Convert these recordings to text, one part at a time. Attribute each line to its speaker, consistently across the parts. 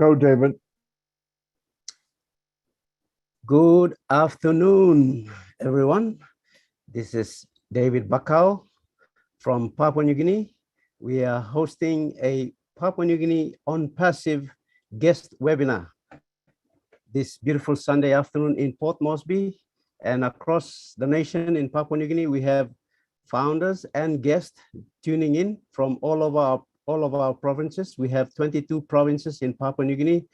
Speaker 1: Go, David.
Speaker 2: Good afternoon, everyone. This is David Bakau from Papua New Guinea. We are hosting a Papua New Guinea ONPASSIVE guest webinar this beautiful Sunday afternoon in Port Moresby, and across the nation in Papua New Guinea. We have founders and guests tuning in from all of our provinces. We have 22 provinces in Papua New Guinea.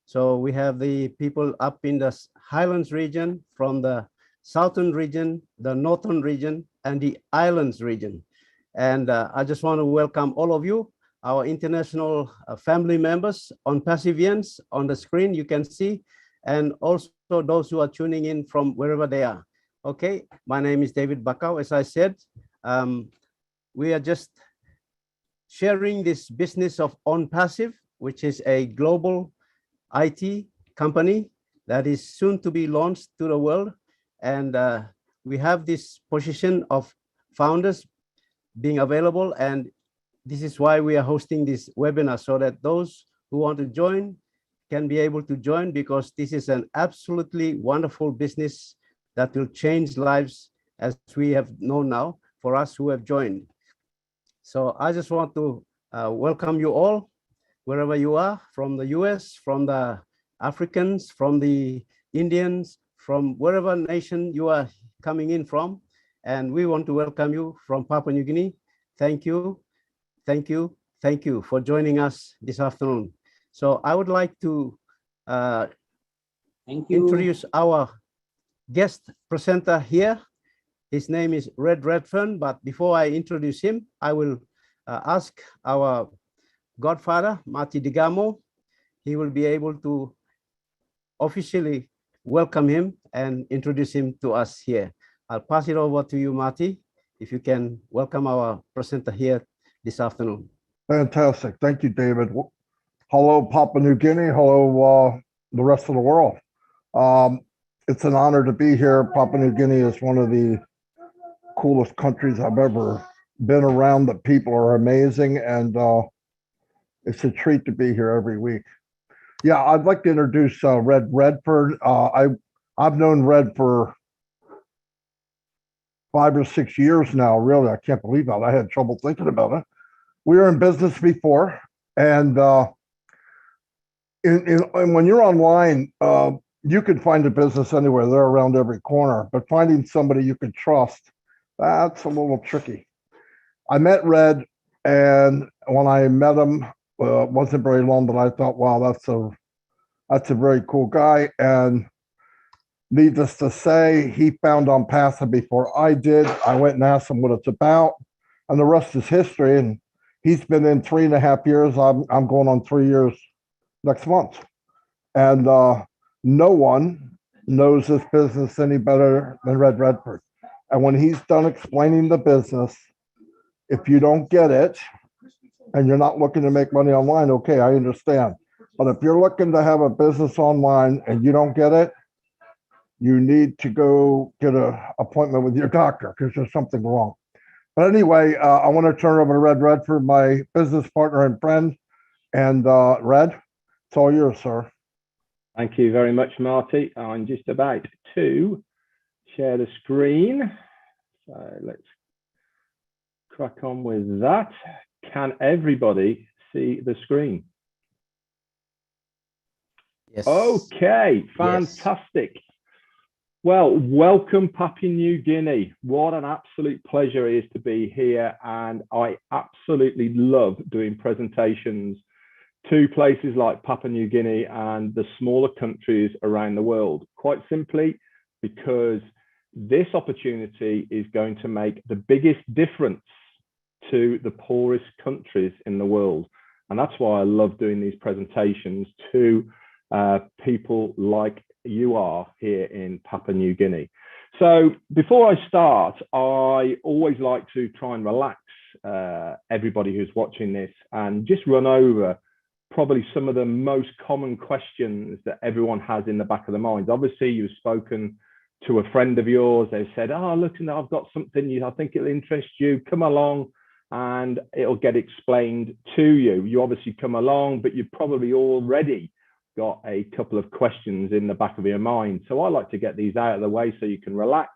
Speaker 2: So we have the people up in the Highlands region, from the Southern region, the Northern region, and the Islands region. And I just want to welcome all of you, our international family members, ONPASSIVians on the screen, you can see, and also those who are tuning in from wherever they are. Okay, my name is David Bakau. As I said, we are just sharing this business of ONPASSIVE, which is a global IT company that is soon to be launched to the world. And we have this position of founders being available. And this is why we are hosting this webinar, so that those who want to join can be able to join, because this is an absolutely wonderful business that will change lives, as we have known now, for us who have joined. So I just want to welcome you all, wherever you are, from the US, from the Africans, from the Indians, from wherever nation you are coming in from. And we want to welcome you from Papua New Guinea. Thank you, thank you, thank you for joining us this afternoon. So I would like to introduce our guest presenter here. His name is Red Redfern, but before I introduce him, I will ask our godfather, Marty Digamo. He will be able to officially welcome him and introduce him to us here. I'll pass it over to you, Marty, if you can welcome our presenter here this afternoon.
Speaker 1: Fantastic. Thank you, David. Hello, Papua New Guinea. Hello, the rest of the world. It's an honor to be here. Papua New Guinea is one of the coolest countries I've ever been around. The people are amazing, and it's a treat to be here every week. Yeah, I'd like to introduce Red Redford. I've known Red for 5 or 6 years now. Really, I can't believe that. I had trouble thinking about it. We were in business before, and when you're online, you can find a business anywhere. They're around every corner, but finding somebody you can trust, that's a little tricky. I met Red, and when I met him, it wasn't very long, but I thought, wow, that's a very cool guy. And needless to say, he found ONPASSIVE before I did. I went and asked him what it's about, and the rest is history. And he's been in 3.5 years. I'm going on 3 years next month. And no one knows this business any better than Red Redford. And when he's done explaining the business, if you don't get it and you're not looking to make money online, okay, I understand. But if you're looking to have a business online and you don't get it, you need to go get an appointment with your doctor, because there's something wrong. But anyway, I want to turn it over to Red Redford, my business partner and friend. And Red, it's all yours, sir.
Speaker 3: Thank you very much, Marty. I'm just about to share the screen. So let's crack on with that. Can everybody see the screen?
Speaker 2: Yes.
Speaker 3: Okay, fantastic. Yes. Well, welcome Papua New Guinea. What an absolute pleasure it is to be here. And I absolutely love doing presentations to places like Papua New Guinea and the smaller countries around the world. Quite simply, because this opportunity is going to make the biggest difference to the poorest countries in the world. And that's why I love doing these presentations to people like you are here in Papua New Guinea. So before I start, I always like to try and relax everybody who's watching this and just run over probably some of the most common questions that everyone has in the back of their minds. Obviously, you've spoken to a friend of yours. They've said, oh, look, I've got something I think it'll interest you. Come along and it'll get explained to you. You obviously come along, but you've probably already got a couple of questions in the back of your mind. So I like to get these out of the way so you can relax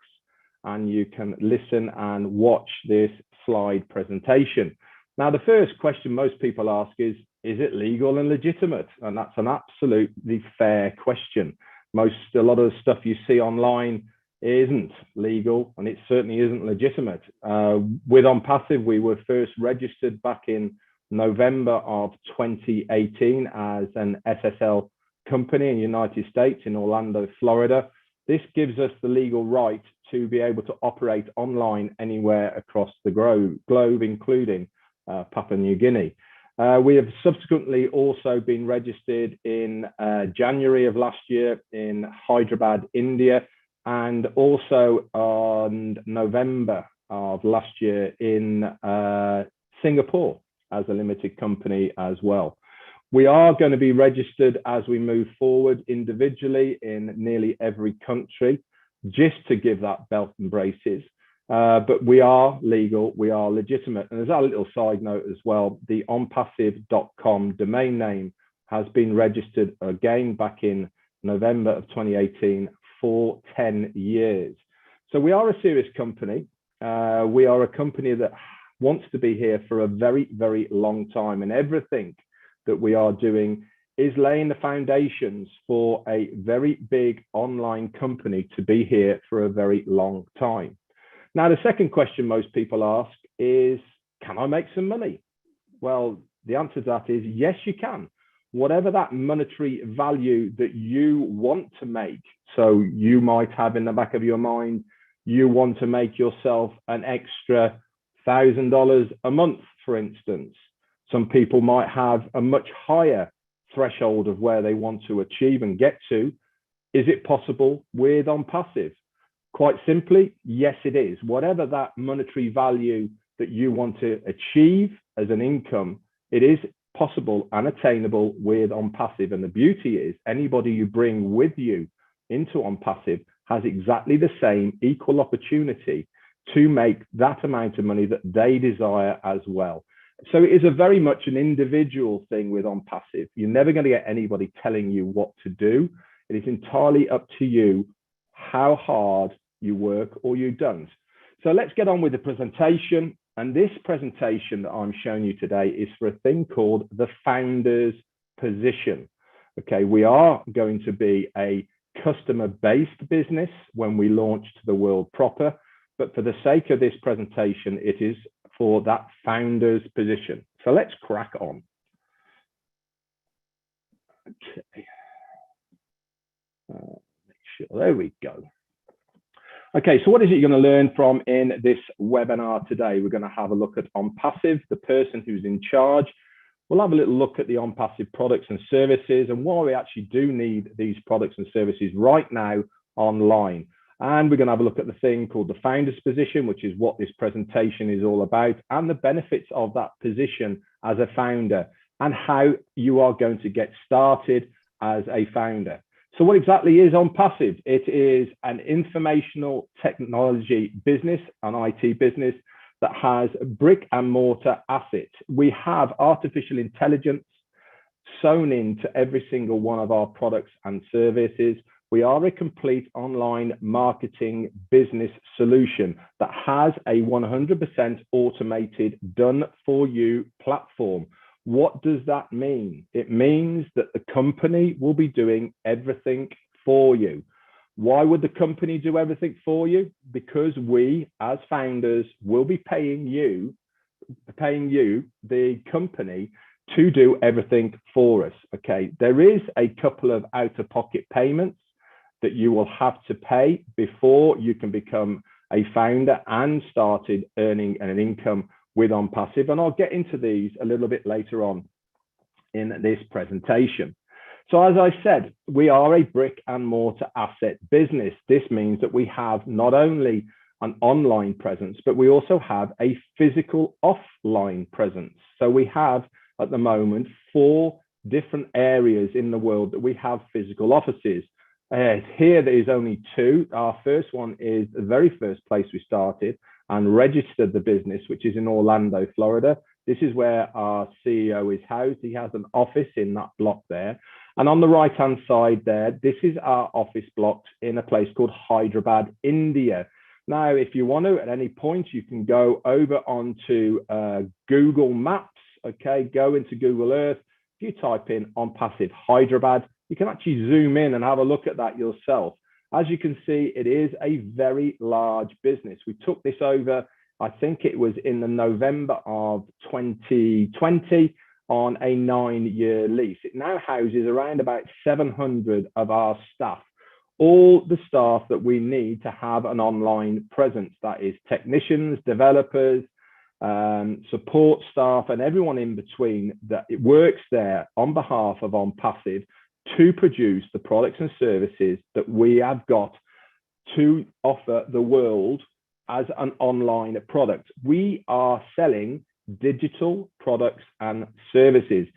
Speaker 3: and you can listen and watch this slide presentation. Now, the first question most people ask is it legal and legitimate? And that's an absolutely fair question. A lot of the stuff you see online isn't legal, and it certainly isn't legitimate. With ONPASSIVE, we were first registered back in November of 2018 as an SSL company in the United States in Orlando, Florida. This gives us the legal right to be able to operate online anywhere across the globe, including Papua New Guinea. We have subsequently also been registered in January of last year in Hyderabad, India, and also on November of last year in Singapore as a limited company as well. We are going to be registered as we move forward individually in nearly every country, just to give that belt and braces. But we are legal, we are legitimate. And as a little side note as well, the onpassive.com domain name has been registered again back in November of 2018 for 10 years. So we are a serious company. We are a company that wants to be here for a very, very long time. And everything that we are doing is laying the foundations for a very big online company to be here for a very long time. Now, the second question most people ask is, can I make some money? Well, the answer to that is yes, you can. Whatever that monetary value that you want to make. So you might have in the back of your mind, you want to make yourself an extra $1,000 a month, for instance. Some people might have a much higher threshold of where they want to achieve and get to. Is it possible with ONPASSIVE? Quite simply, yes, it is. Whatever that monetary value that you want to achieve as an income, it is possible and attainable with ONPASSIVE. And the beauty is anybody you bring with you into ONPASSIVE has exactly the same equal opportunity to make that amount of money that they desire as well. So it is a very much an individual thing with ONPASSIVE. You're never going to get anybody telling you what to do. It is entirely up to you how hard you work or you don't. So let's get on with the presentation. And this presentation that I'm showing you today is for a thing called the founder's position. Okay, we are going to be a customer-based business when we launch to the world proper. But for the sake of this presentation, it is for that founder's position. So let's crack on. Okay. Make sure, there we go. Okay, so what is it you're going to learn from in this webinar today? We're going to have a look at ONPASSIVE, the person who's in charge. We'll have a little look at the ONPASSIVE products and services and why we actually do need these products and services right now online. And we're going to have a look at the thing called the founder's position, which is what this presentation is all about, and the benefits of that position as a founder and how you are going to get started as a founder. So what exactly is ONPASSIVE? It is an informational technology business, an IT business that has brick and mortar assets. We have artificial intelligence sewn into every single one of our products and services. We are a complete online marketing business solution that has a 100% automated done for you platform. What does that mean? It means that the company will be doing everything for you. Why would the company do everything for you? Because we, as founders, will be paying you, the company, to do everything for us. Okay, there is a couple of out-of-pocket payments that you will have to pay before you can become a founder and started earning an income with ONPASSIVE. And I'll get into these a little bit later on in this presentation. So as I said, we are a brick and mortar asset business. This means that we have not only an online presence, but we also have a physical offline presence. So we have at the moment 4 different areas in the world that we have physical offices. Here there is only 2. Our first one is the very first place we started and registered the business, which is in Orlando, Florida. This is where our CEO is housed. He has an office in that block there. And on the right-hand side there, this is our office blocks in a place called Hyderabad, India. Now, if you want to, at any point, you can go over onto Google Maps, okay? Go into Google Earth. If you type in ONPASSIVE Hyderabad, you can actually zoom in and have a look at that yourself. As you can see, it is a very large business. We took this over, I think it was in the November of 2020 on a 9-year lease. It now houses around about 700 of our staff, all the staff that we need to have an online presence. That is technicians, developers, support staff, and everyone in between that it works there on behalf of ONPASSIVE to produce the products and services that we have got to offer the world as an online product. We are selling digital products and services.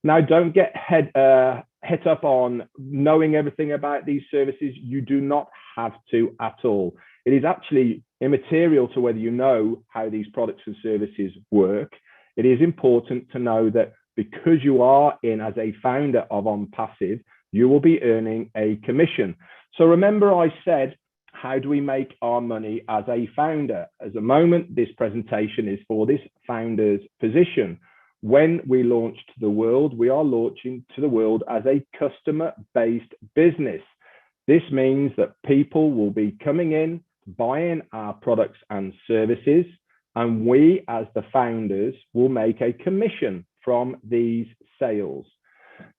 Speaker 3: Now, don't get head up on knowing everything about these services. You do not have to at all. It is actually immaterial to whether you know how these products and services work. It is important to know that because you are in as a founder of ONPASSIVE, you will be earning a commission. So remember I said, how do we make our money as a founder? At the moment, this presentation is for this founder's position. When we launch to the world, we are launching to the world as a customer-based business. This means that people will be coming in, buying our products and services, and we as the founders will make a commission from these sales.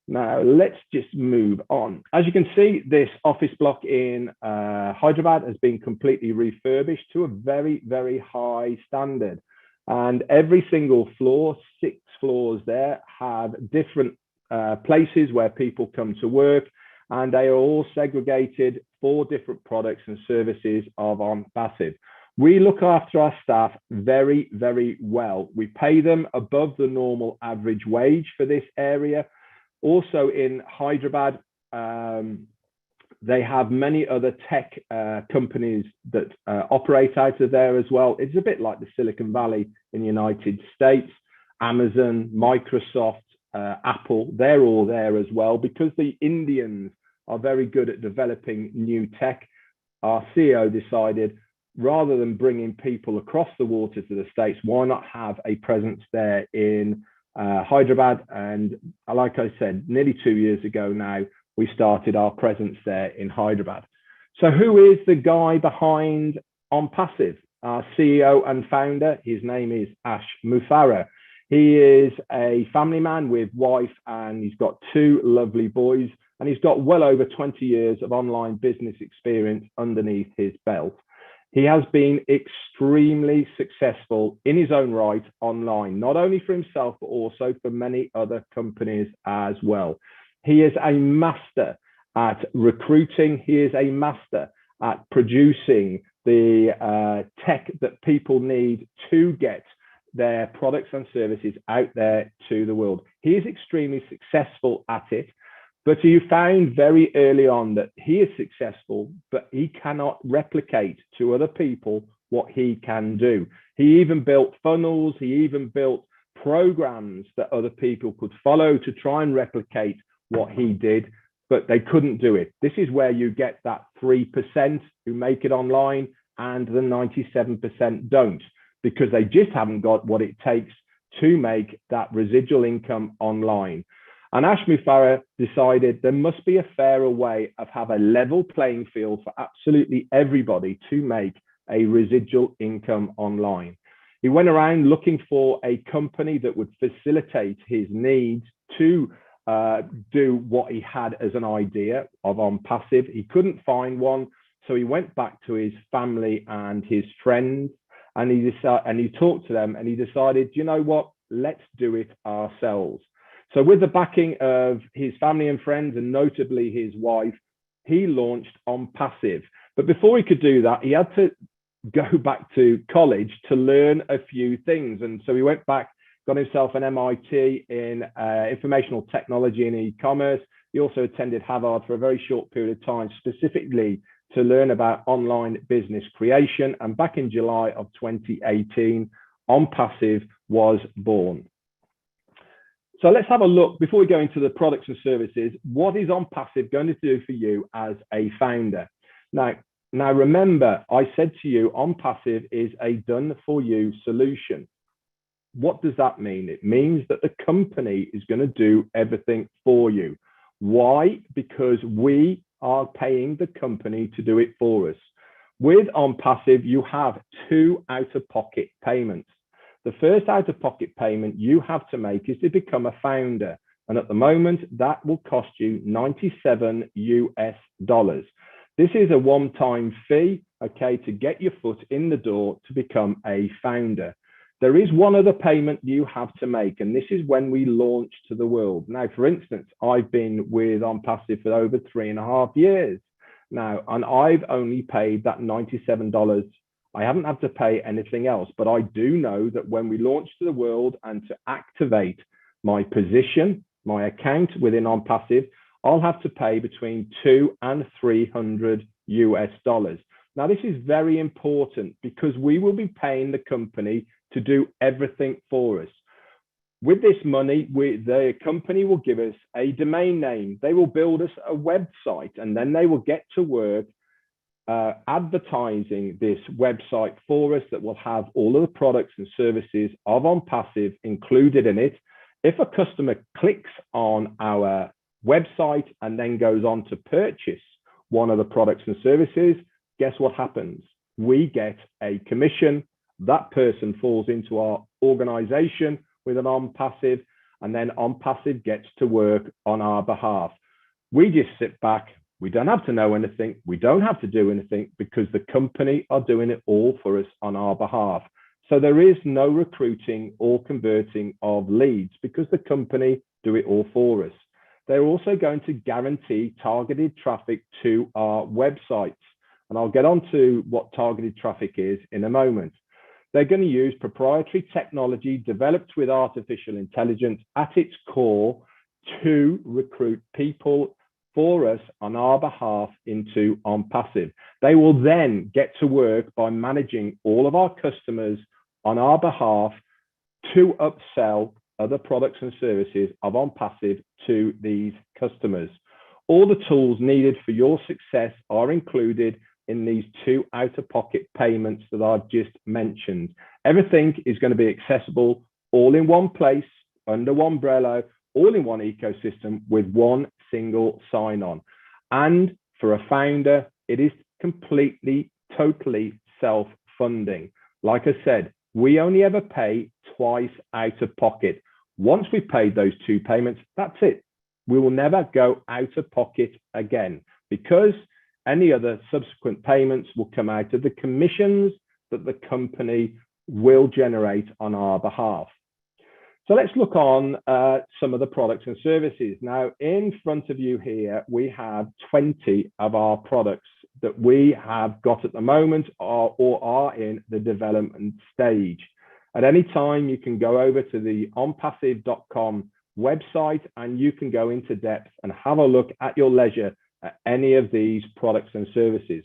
Speaker 3: Now, let's just move on. As you can see, this office block in Hyderabad has been completely refurbished to a very, very high standard. And every single floor, 6 floors there, have different places where people come to work, and they are all segregated for different products and services of ONPASSIVE. We look after our staff very, very well. We pay them above the normal average wage for this area. Also in Hyderabad, they have many other tech companies that operate out of there as well. It's a bit like the Silicon Valley in the United States. Amazon, Microsoft, Apple, they're all there as well because the Indians are very good at developing new tech. Our CEO decided, rather than bringing people across the water to the States, why not have a presence there in Hyderabad? And like I said, nearly 2 years ago now, we started our presence there in Hyderabad. So who is the guy behind ONPASSIVE? Our CEO and founder, his name is Ash Mufareh. He is a family man with wife, and he's got 2 lovely boys, and he's got well over 20 years of online business experience underneath his belt. He has been extremely successful in his own right online, not only for himself, but also for many other companies as well. He is a master at recruiting. He is a master at producing the tech that people need to get their products and services out there to the world. He is extremely successful at it, but he found very early on that he is successful, but he cannot replicate to other people what he can do. He even built funnels. He even built programs that other people could follow to try and replicate what he did, but they couldn't do it. This is where you get that 3% who make it online and the 97% don't, because they just haven't got what it takes to make that residual income online. And Ash Mufareh decided there must be a fairer way of have a level playing field for absolutely everybody to make a residual income online. He went around looking for a company that would facilitate his needs to do what he had as an idea of ONPASSIVE. He couldn't find one, so he went back to his family and his friends, and he talked to them, and he decided, you know what, let's do it ourselves. So with the backing of his family and friends, and notably his wife, he launched ONPASSIVE. But before he could do that, he had to go back to college to learn a few things. And so he went back, got himself an MIT in informational technology and e-commerce. He also attended Harvard for a very short period of time, specifically to learn about online business creation. And back in July of 2018, ONPASSIVE was born. So let's have a look, before we go into the products and services, what is ONPASSIVE going to do for you as a founder? Now remember, I said to you, ONPASSIVE is a done-for-you solution. What does that mean? It means that the company is going to do everything for you. Why? Because we are paying the company to do it for us. With ONPASSIVE, you have 2 out-of-pocket payments. The first out-of-pocket payment you have to make is to become a founder. And at the moment, that will cost you $97 US. This is a one-time fee, okay, to get your foot in the door to become a founder. There is one other payment you have to make, and this is when we launch to the world. Now, for instance, I've been with ONPASSIVE for over 3.5 years now, and I've only paid that $97. I haven't had to pay anything else, but I do know that when we launch to the world and to activate my position, my account within ONPASSIVE, I'll have to pay between $200 and $300 US. Now, this is very important because we will be paying the company to do everything for us. With this money, the company will give us a domain name. They will build us a website, and then they will get to work advertising this website for us that will have all of the products and services of ONPASSIVE included in it. If a customer clicks on our website and then goes on to purchase one of the products and services, guess what happens? We get a commission. That person falls into our organization with an ONPASSIVE, and then ONPASSIVE gets to work on our behalf. We just sit back. We don't have to know anything. We don't have to do anything because the company are doing it all for us on our behalf. So there is no recruiting or converting of leads because the company do it all for us. They're also going to guarantee targeted traffic to our websites. And I'll get on to what targeted traffic is in a moment. They're going to use proprietary technology developed with artificial intelligence at its core to recruit people for us on our behalf into ONPASSIVE. They will then get to work by managing all of our customers on our behalf to upsell other products and services of ONPASSIVE to these customers. All the tools needed for your success are included in these 2 out-of-pocket payments that I've just mentioned. Everything is going to be accessible all in one place, under one umbrella, all in one ecosystem with one single sign-on. And for a founder, it is completely, totally self-funding. Like I said, we only ever pay twice out of pocket. Once we've paid those 2 payments, that's it. We will never go out of pocket again because any other subsequent payments will come out of the commissions that the company will generate on our behalf. So let's look on some of the products and services. Now, in front of you here, we have 20 of our products that we have got at the moment or are in the development stage. At any time, you can go over to the onpassive.com website and you can go into depth and have a look at your leisure at any of these products and services.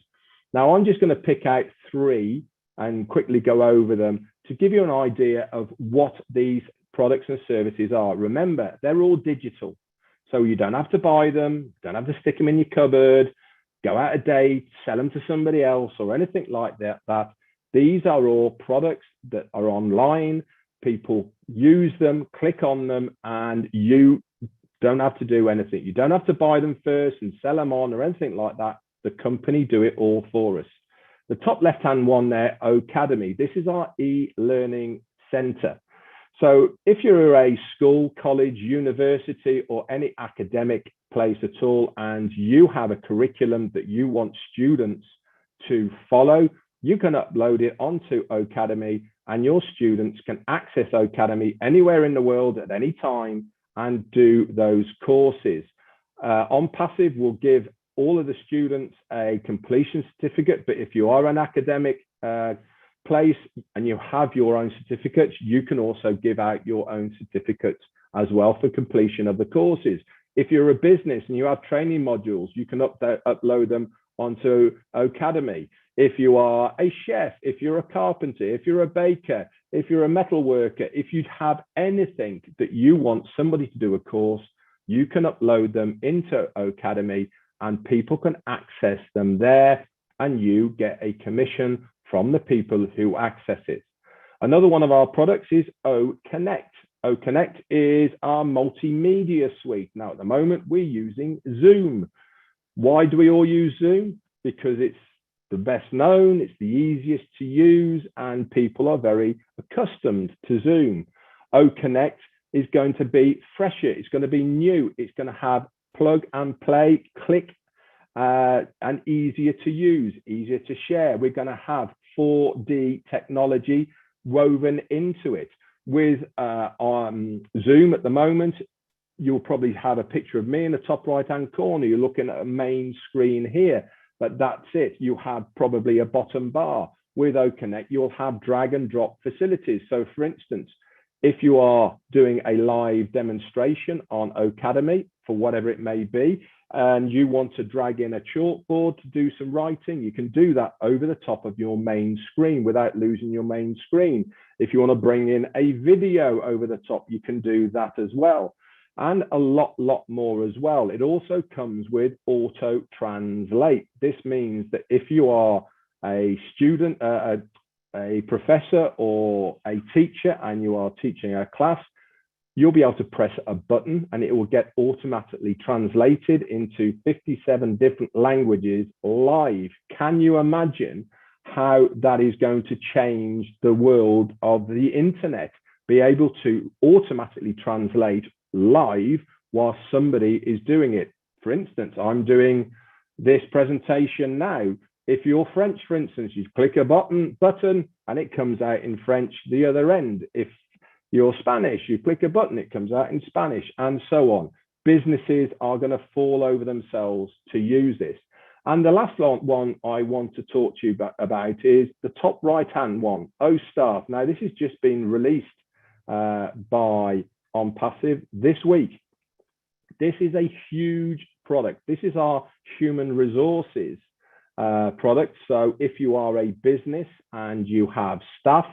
Speaker 3: Now, I'm just going to pick out 3 and quickly go over them to give you an idea of what these products and services are. Remember, they're all digital. So you don't have to buy them, don't have to stick them in your cupboard, go out of date, sell them to somebody else or anything like that. These are all products that are online. People use them, click on them, and you don't have to do anything. You don't have to buy them first and sell them on or anything like that. The company do it all for us. The top left-hand one there, Academy. This is our e-learning center. So if you're a school, college, university, or any academic place at all, and you have a curriculum that you want students to follow, you can upload it onto Academy and your students can access Academy anywhere in the world at any time and do those courses. ONPASSIVE will give all of the students a completion certificate, but if you are an academic place and you have your own certificates, you can also give out your own certificates as well for completion of the courses. If you're a business and you have training modules, you can upload them onto Academy. If you are a chef, if you're a carpenter, if you're a baker, if you're a metal worker, if you have anything that you want somebody to do a course, you can upload them into Academy and people can access them there, and you get a commission from the people who access it. Another one of our products is OConnect. OConnect is our multimedia suite. Now, at the moment, we're using Zoom. Why do we all use Zoom? Because it's the best known, it's the easiest to use, and people are very accustomed to Zoom. OConnect is going to be fresher, it's going to be new, it's going to have plug and play, click, and easier to use, easier to share. We're going to have 4D technology woven into it. With Zoom at the moment, you'll probably have a picture of me in the top right-hand corner. You're looking at a main screen here, but that's it. You have probably a bottom bar. With OConnect, you'll have drag and drop facilities. So for instance, if you are doing a live demonstration on Academy for whatever it may be, and you want to drag in a chalkboard to do some writing, you can do that over the top of your main screen without losing your main screen. If you want to bring in a video over the top, you can do that as well. And a lot more as well. It also comes with auto translate. This means that if you are a student, a professor or a teacher, and you are teaching a class, you'll be able to press a button and it will get automatically translated into 57 different languages live. Can you imagine how that is going to change the world of the internet? Be able to automatically translate live while somebody is doing it. For instance, I'm doing this presentation now. If you're French, for instance, you click a button and it comes out in French the other end. If you're Spanish, you click a button, it comes out in Spanish, and so on. Businesses are going to fall over themselves to use this. And the last one I want to talk to you about is the top right-hand one, OStaff. Now, this has just been released by ONPASSIVE this week. This is a huge product. This is our human resources product. So if you are a business and you have staff,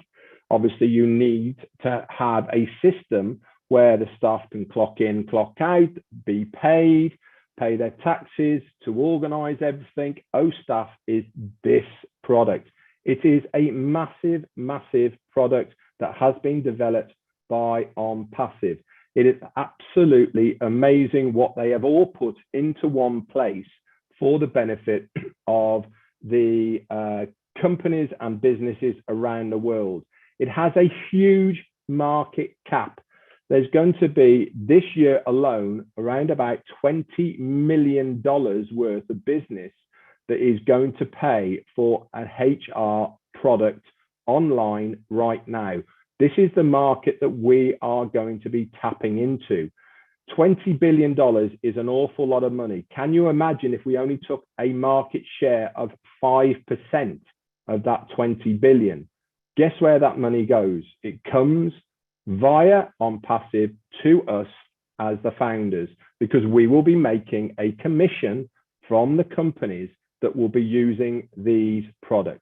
Speaker 3: obviously you need to have a system where the staff can clock in, clock out, be paid, pay their taxes, to organize everything. OStaff is this product. It is a massive product that has been developed by ONPASSIVE. It is absolutely amazing what they have all put into one place for the benefit of the companies and businesses around the world. It has a huge market cap. There's going to be, this year alone, around about $20 million worth of business that is going to pay for an HR product online right now. This is the market that we are going to be tapping into. $20 billion is an awful lot of money. Can you imagine if we only took a market share of 5% of that 20 billion? Guess where that money goes? It comes via ONPASSIVE to us as the founders, because we will be making a commission from the companies that will be using these products.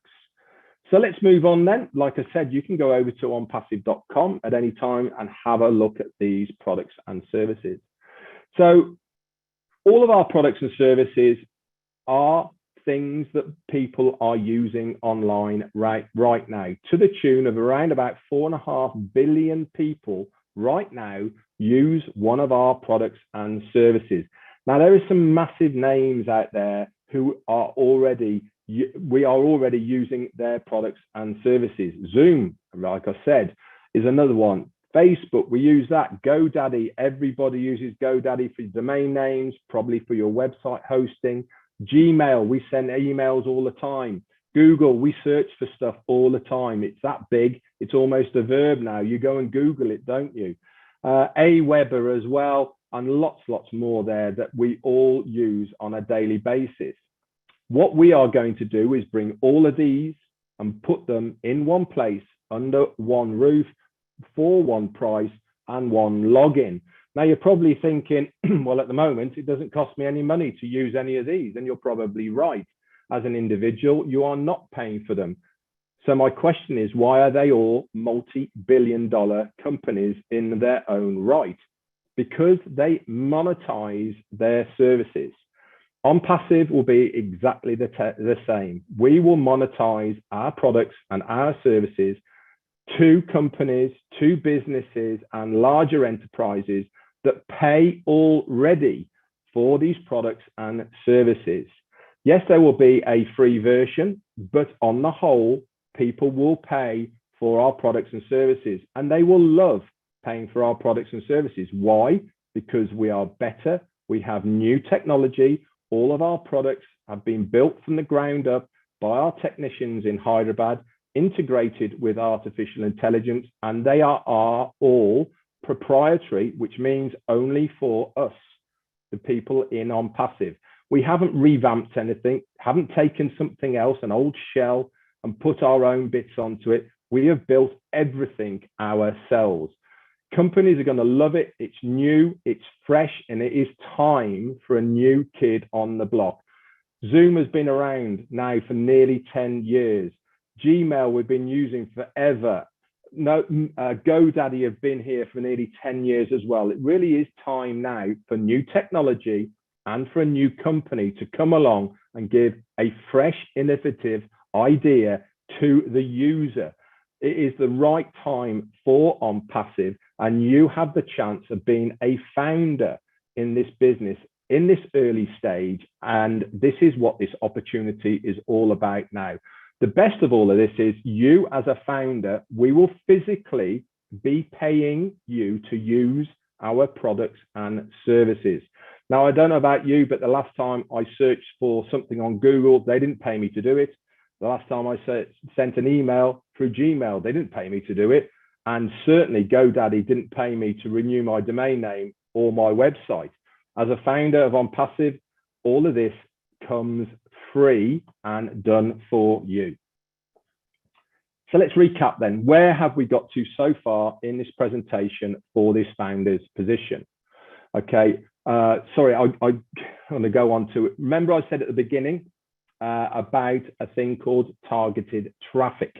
Speaker 3: So let's move on then. Like I said, you can go over to onpassive.com at any time and have a look at these products and services. So all of our products and services are things that people are using online right now, to the tune of around about 4.5 billion people right now use one of our products and services. Now, there are some massive names out there who are already, we are already using their products and services. Zoom, like I said, is another one. Facebook, we use that. GoDaddy, everybody uses GoDaddy for domain names, probably for your website hosting. Gmail, we send emails all the time. Google, we search for stuff all the time. It's that big, it's almost a verb now. You go and Google it, don't you? Aweber as well, and lots more there that we all use on a daily basis. What we are going to do is bring all of these and put them in one place under one roof for one price and one login. Now, you're probably thinking, well, at the moment, it doesn't cost me any money to use any of these. And you're probably right. As an individual, you are not paying for them. So my question is, why are they all multi-billion-dollar companies in their own right? Because they monetize their services. ONPASSIVE will be exactly the same. We will monetize our products and our services to companies, to businesses, and larger enterprises that pay already for these products and services. Yes, there will be a free version, but on the whole, people will pay for our products and services, and they will love paying for our products and services. Why? Because we are better. We have new technology. All of our products have been built from the ground up by our technicians in Hyderabad, integrated with artificial intelligence, and they are all proprietary, which means only for us, the people in ONPASSIVE. We haven't revamped anything, haven't taken something else, an old shell, and put our own bits onto it. We have built everything ourselves. Companies are going to love it. It's new, it's fresh, and it is time for a new kid on the block. Zoom has been around now for nearly 10 years. Gmail we've been using forever. GoDaddy have been here for nearly 10 years as well. It really is time now for new technology and for a new company to come along and give a fresh, innovative idea to the user. It is the right time for ONPASSIVE, and you have the chance of being a founder in this business in this early stage. And this is what this opportunity is all about now. The best of all of this is you as a founder, we will physically be paying you to use our products and services. Now, I don't know about you, but the last time I searched for something on Google, they didn't pay me to do it. The last time I sent an email through Gmail, they didn't pay me to do it. And certainly GoDaddy didn't pay me to renew my domain name or my website. As a founder of ONPASSIVE, all of this comes free and done for you. So let's recap then. Where have we got to so far in this presentation for this founder's position? Okay, sorry, I want to go on to it. Remember I said at the beginning about a thing called targeted traffic.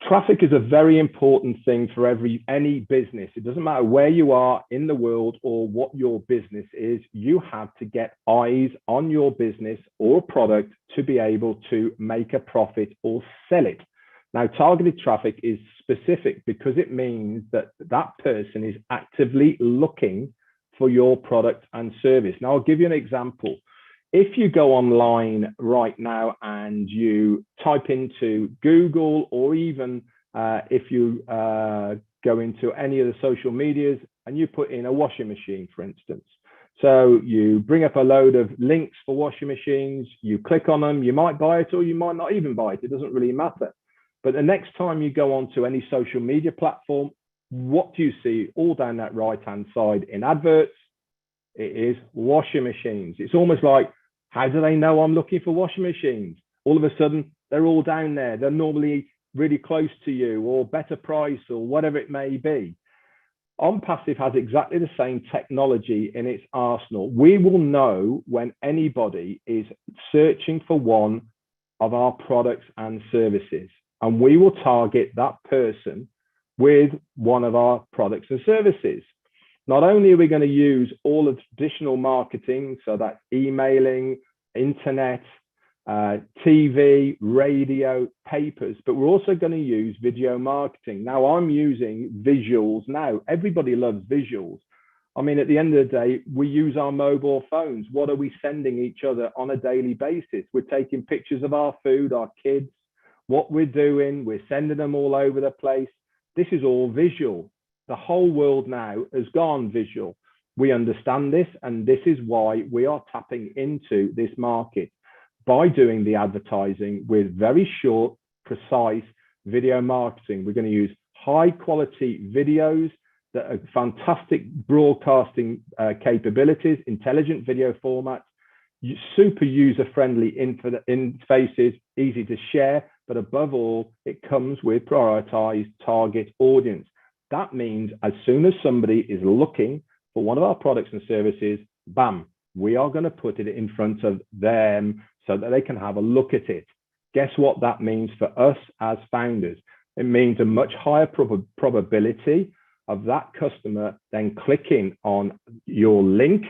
Speaker 3: Traffic is a very important thing for any business. It doesn't matter where you are in the world or what your business is, you have to get eyes on your business or product to be able to make a profit or sell it. Now, targeted traffic is specific because it means that that person is actively looking for your product and service. Now, I'll give you an example. If you go online right now and you type into Google, or even if you go into any of the social medias and you put in a washing machine, for instance. So you bring up a load of links for washing machines, you click on them, you might buy it or you might not even buy it. It doesn't really matter. But the next time you go onto any social media platform, what do you see all down that right-hand side in adverts? It is washing machines. It's almost like, how do they know I'm looking for washing machines? All of a sudden, they're all down there. They're normally really close to you or better price or whatever it may be. ONPASSIVE has exactly the same technology in its arsenal. We will know when anybody is searching for one of our products and services, and we will target that person with one of our products and services. Not only are we going to use all of traditional marketing, so that's emailing, internet, TV, radio, papers, but we're also going to use video marketing. Now, I'm using visuals now. Everybody loves visuals. I mean, at the end of the day, we use our mobile phones. What are we sending each other on a daily basis? We're taking pictures of our food, our kids, what we're doing. We're sending them all over the place. This is all visual. The whole world now has gone visual. We understand this, and this is why we are tapping into this market by doing the advertising with very short, precise video marketing. We're going to use high quality videos that are fantastic broadcasting capabilities, intelligent video formats, super user-friendly interfaces, easy to share, but above all, it comes with prioritized target audience. That means as soon as somebody is looking for one of our products and services, bam, we are going to put it in front of them so that they can have a look at it. Guess what that means for us as founders? It means a much higher probability of that customer then clicking on your link,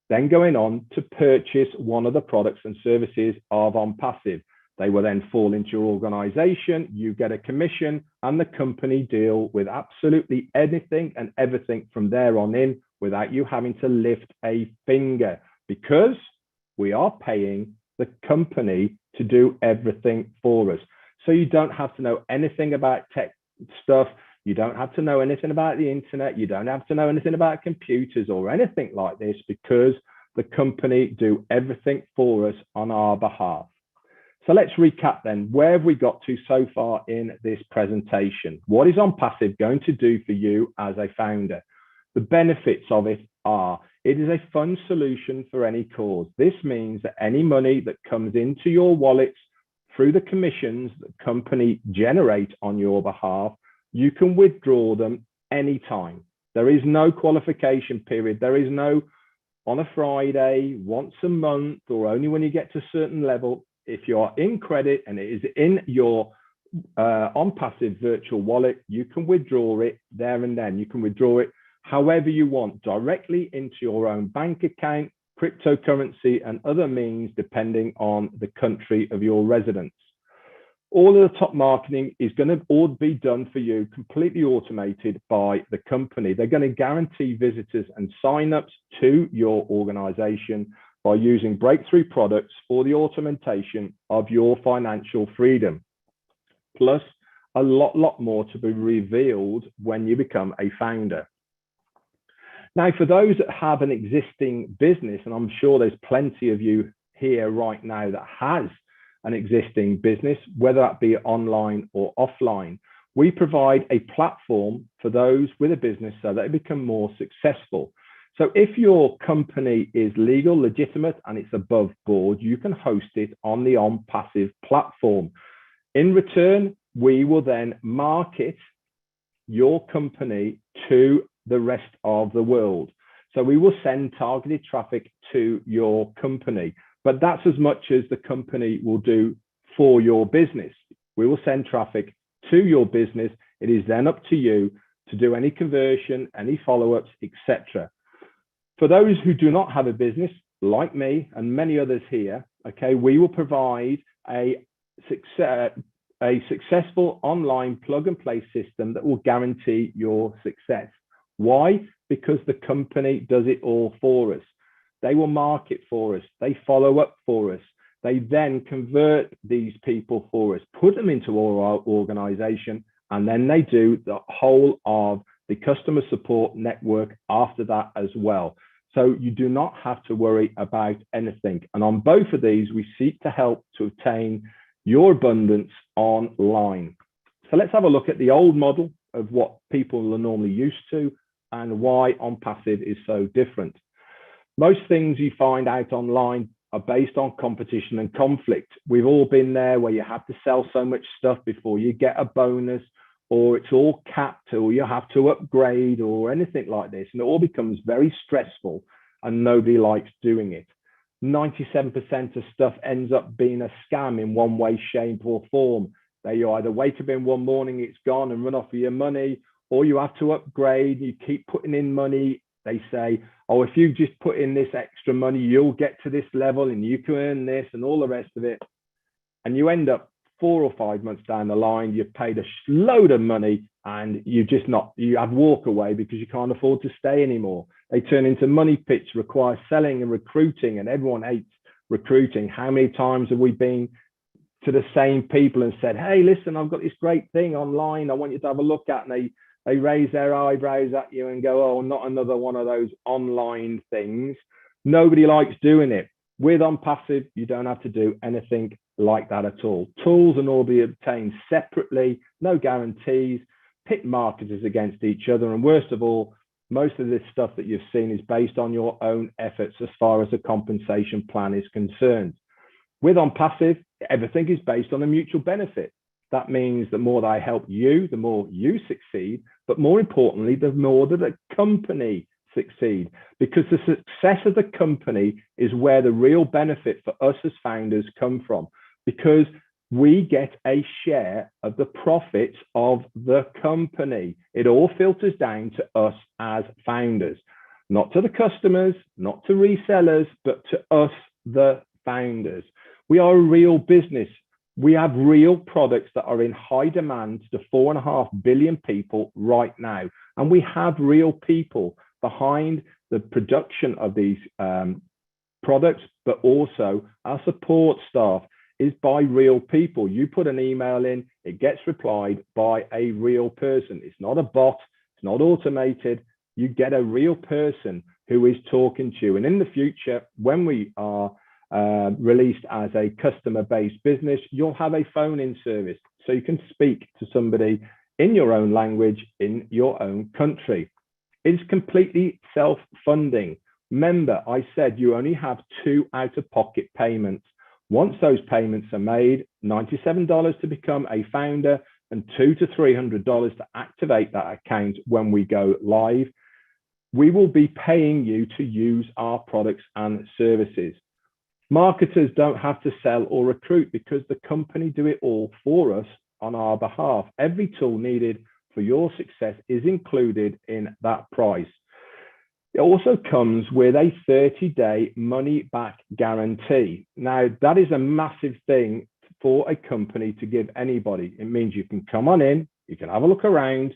Speaker 3: then going on to purchase one of the products and services of ONPASSIVE. They will then fall into your organization, you get a commission, and the company deal with absolutely anything and everything from there on in without you having to lift a finger, because we are paying the company to do everything for us. So you don't have to know anything about tech stuff. You don't have to know anything about the internet. You don't have to know anything about computers or anything like this, because the company do everything for us on our behalf. So let's recap then. Where have we got to so far in this presentation? What is ONPASSIVE going to do for you as a founder? The benefits of it are, it is a fund solution for any cause. This means that any money that comes into your wallets through the commissions that the company generate on your behalf, you can withdraw them anytime. There is no qualification period. There is no on a Friday, once a month, or only when you get to a certain level. If you're in credit and it is in your ONPASSIVE virtual wallet, you can withdraw it there and then. You can withdraw it however you want, directly into your own bank account, cryptocurrency, and other means, depending on the country of your residence. All of the top marketing is going to all be done for you, completely automated by the company. They're going to guarantee visitors and signups to your organization by using breakthrough products for the automation of your financial freedom. Plus, a lot more to be revealed when you become a founder. Now, for those that have an existing business, and I'm sure there's plenty of you here right now that has an existing business, whether that be online or offline, we provide a platform for those with a business so that they become more successful. So if your company is legal, legitimate, and it's above board, you can host it on the ONPASSIVE platform. In return, we will then market your company to the rest of the world. So we will send targeted traffic to your company, but that's as much as the company will do for your business. We will send traffic to your business. It is then up to you to do any conversion, any follow-ups, etc. For those who do not have a business, like me and many others here, okay, we will provide a successful online plug-and-play system that will guarantee your success. Why? Because the company does it all for us. They will market for us. They follow up for us. They then convert these people for us, put them into our organization, and then they do the whole of the customer support network after that as well. So you do not have to worry about anything. And on both of these, we seek to help to obtain your abundance online. So let's have a look at the old model of what people are normally used to and why ONPASSIVE is so different. Most things you find out online are based on competition and conflict. We've all been there, where you have to sell so much stuff before you get a bonus, or it's all capped, or you have to upgrade, or anything like this. And it all becomes very stressful and nobody likes doing it. 97% of stuff ends up being a scam in one way, shape or form. You either wake up in one morning, it's gone and run off of your money, or you have to upgrade, you keep putting in money. They say, oh, if you just put in this extra money, you'll get to this level and you can earn this and all the rest of it. And you end up 4 or 5 months down the line, you've paid a load of money and you have walk away because you can't afford to stay anymore. They turn into money pits, require selling and recruiting, and everyone hates recruiting. How many times have we been to the same people and said, hey, listen, I've got this great thing online I want you to have a look at, and they raise their eyebrows at you and go, oh, not another one of those online things. Nobody likes doing it. With ONPASSIVE, you don't have to do anything like that at all. Tools and all be obtained separately, no guarantees, pit marketers against each other. And worst of all, most of this stuff that you've seen is based on your own efforts as far as the compensation plan is concerned. With ONPASSIVE, everything is based on a mutual benefit. That means the more that I help you, the more you succeed, but more importantly, the more that the company succeed, because the success of the company is where the real benefit for us as founders come from, because we get a share of the profits of the company. It all filters down to us as founders, not to the customers, not to resellers, but to us, the founders. We are a real business. We have real products that are in high demand to 4.5 billion people right now. And we have real people behind the production of these products, but also our support staff is by real people. You put an email in, it gets replied by a real person. It's not a bot, it's not automated. You get a real person who is talking to you. And in the future, when we are released as a customer-based business, you'll have a phone-in service. So you can speak to somebody in your own language, in your own country. It's completely self-funding. Remember, I said you only have 2 out-of-pocket payments. Once those payments are made, $97 to become a founder and $200 to $300 to activate that account when we go live, we will be paying you to use our products and services. Marketers don't have to sell or recruit because the company do it all for us on our behalf. Every tool needed for your success is included in that price. It also comes with a 30-day money-back guarantee. Now, that is a massive thing for a company to give anybody. It means you can come on in, you can have a look around.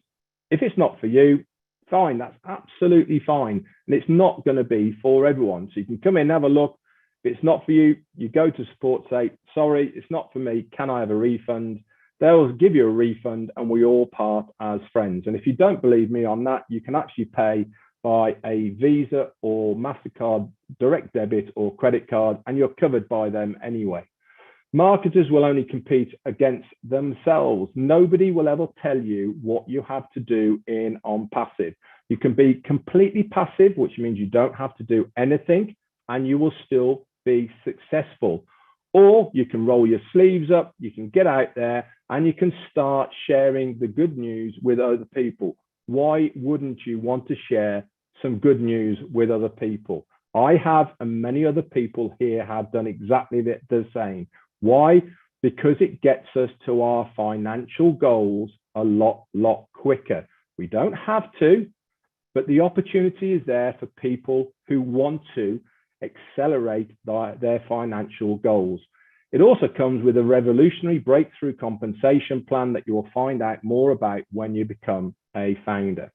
Speaker 3: If it's not for you, fine, that's absolutely fine. And it's not going to be for everyone. So you can come in, have a look. If it's not for you, you go to support, say, sorry, it's not for me. Can I have a refund? They'll give you a refund and we all part as friends. And if you don't believe me on that, you can actually pay by a Visa or MasterCard direct debit or credit card, and you're covered by them anyway. Marketers will only compete against themselves. Nobody will ever tell you what you have to do in ONPASSIVE. You can be completely passive, which means you don't have to do anything, and you will still be successful. Or you can roll your sleeves up, you can get out there, and you can start sharing the good news with other people. Why wouldn't you want to share some good news with other people? I have, and many other people here have done exactly the same. Why? Because it gets us to our financial goals a lot quicker. We don't have to, but the opportunity is there for people who want to accelerate their financial goals. It also comes with a revolutionary breakthrough compensation plan that you will find out more about when you become a founder.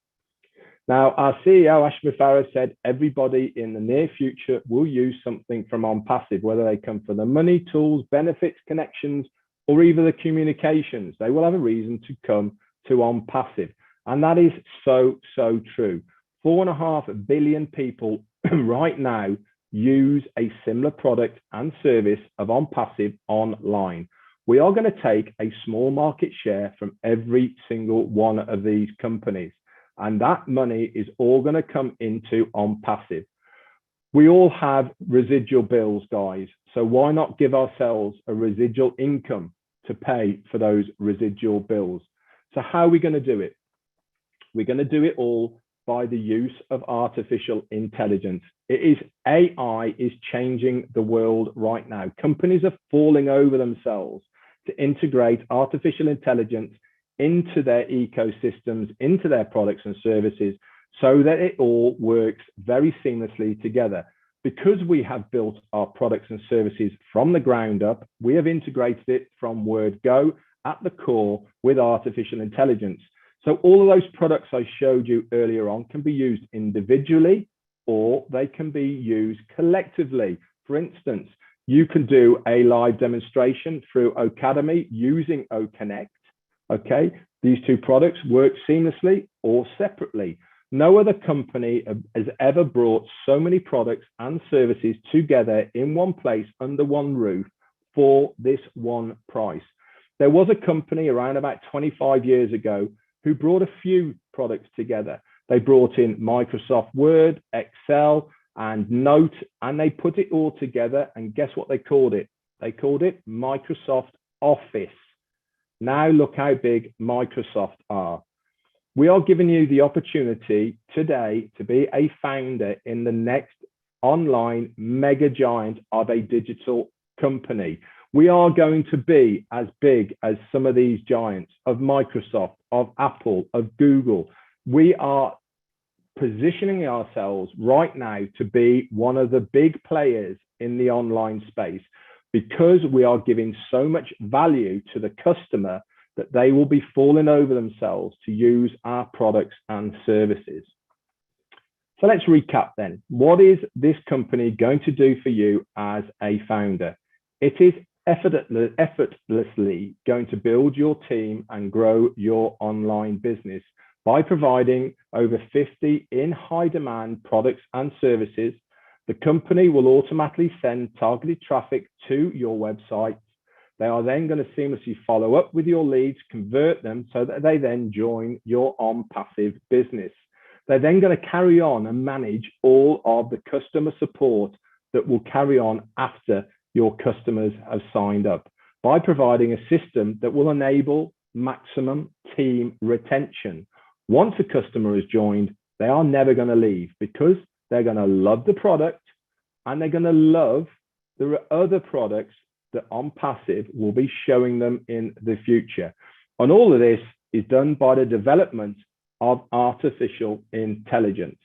Speaker 3: Now, our CEO, Ashmi Farah, said everybody in the near future will use something from ONPASSIVE, whether they come for the money, tools, benefits, connections, or even the communications. They will have a reason to come to ONPASSIVE. And that is so true. 4.5 billion people right now use a similar product and service of ONPASSIVE online. We are going to take a small market share from every single one of these companies. And that money is all going to come into ONPASSIVE. We all have residual bills, guys. So why not give ourselves a residual income to pay for those residual bills? So how are we going to do it? We're going to do it all by the use of artificial intelligence. AI is changing the world right now. Companies are falling over themselves to integrate artificial intelligence into their ecosystems, into their products and services, so that it all works very seamlessly together. Because we have built our products and services from the ground up, we have integrated it from word go at the core with artificial intelligence. So all of those products I showed you earlier on can be used individually, or they can be used collectively. For instance, you can do a live demonstration through Ocademy using OConnect. Okay, these two products work seamlessly or separately. No other company has ever brought so many products and services together in one place under one roof for this one price. There was a company around about 25 years ago who brought a few products together. They brought in Microsoft Word, Excel, and Note, and they put it all together. And guess what they called it? They called it Microsoft Office. Now look how big Microsoft are. We are giving you the opportunity today to be a founder in the next online mega giant of a digital company. We are going to be as big as some of these giants of Microsoft, of Apple, of Google. We are positioning ourselves right now to be one of the big players in the online space because we are giving so much value to the customer that they will be falling over themselves to use our products and services. So let's recap then. What is this company going to do for you as a founder? It is effortlessly going to build your team and grow your online business by providing over 50 in high demand products and services. The company will automatically send targeted traffic to your website. They are then going to seamlessly follow up with your leads, convert them so that they then join your ONPASSIVE business. They're then going to carry on and manage all of the customer support that will carry on after your customers have signed up by providing a system that will enable maximum team retention. Once a customer has joined, they are never going to leave because they're going to love the product and they're going to love the other products that ONPASSIVE will be showing them in the future. And all of this is done by the development of artificial intelligence.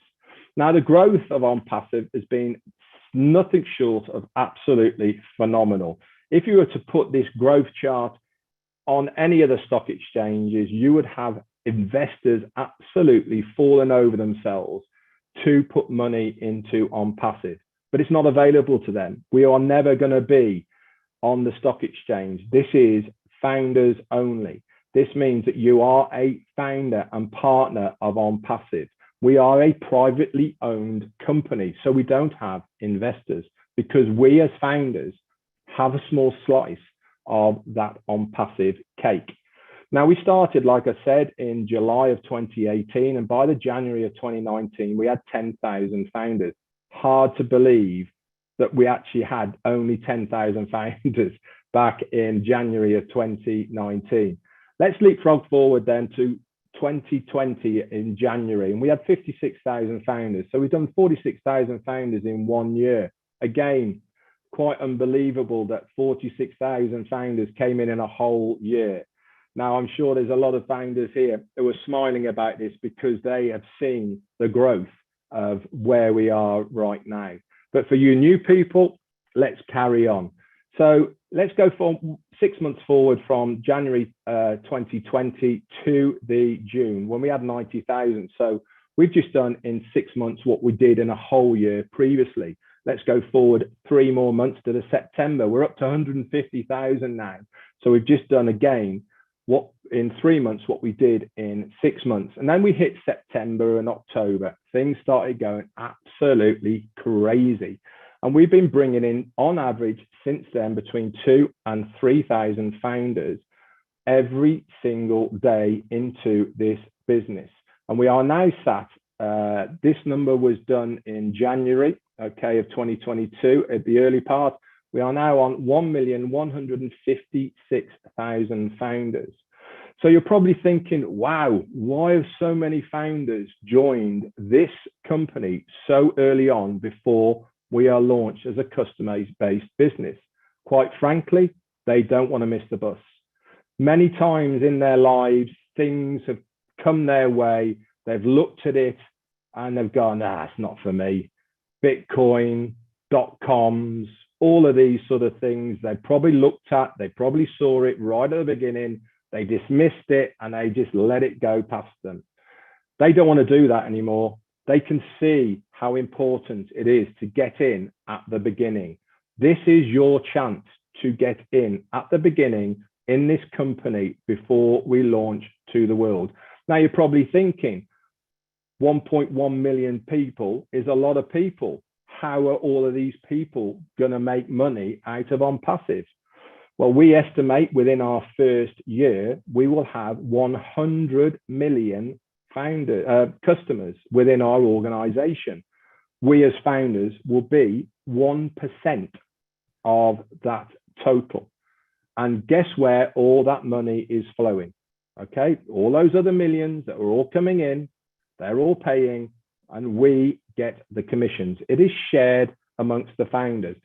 Speaker 3: Now, the growth of ONPASSIVE has been nothing short of absolutely phenomenal. If you were to put this growth chart on any of the stock exchanges, you would have investors absolutely falling over themselves to put money into ONPASSIVE, but it's not available to them. We are never going to be on the stock exchange. This is founders only. This means that you are a founder and partner of ONPASSIVE. We are a privately owned company, so we don't have investors because we as founders have a small slice of that ONPASSIVE cake. Now, we started, like I said, in July of 2018, and by the January of 2019, we had 10,000 founders. Hard to believe that we actually had only 10,000 founders back in January of 2019. Let's leapfrog forward then to 2020 in January, and we had 56,000 founders. So we've done 46,000 founders in 1 year. Again, quite unbelievable that 46,000 founders came in a whole year. Now, I'm sure there's a lot of founders here who are smiling about this because they have seen the growth of where we are right now. But for you new people, let's carry on. So let's go for 6 months forward from January 2020 to the June when we had 90,000. So we've just done in 6 months what we did in a whole year previously. Let's go forward 3 more months to the September. We're up to 150,000 now. So we've just done again what in 3 months what we did in 6 months. And then we hit September and October. Things started going absolutely crazy. And we've been bringing in, on average, since then, between 2,000 and 3,000 founders every single day into this business. And we are now sat, this number was done in January, okay, of 2022 at the early part. We are now on 1,156,000 founders. So you're probably thinking, wow, why have so many founders joined this company so early on before we are launched as a customer-based business? Quite frankly, they don't want to miss the bus. Many times in their lives, things have come their way. They've looked at it and they've gone, nah, it's not for me. Bitcoin, .coms, all of these sort of things they probably looked at, they probably saw it right at the beginning, they dismissed it and they just let it go past them. They don't want to do that anymore. They can see how important it is to get in at the beginning. This is your chance to get in at the beginning in this company before we launch to the world. Now you're probably thinking 1.1 million people is a lot of people. How are all of these people going to make money out of ONPASSIVE? Well, we estimate within our first year, we will have 100 million customers within our organization. We as founders will be 1% of that total. And guess where all that money is flowing? Okay, all those other millions that are all coming in, they're all paying, and we get the commissions. It is shared amongst the founders.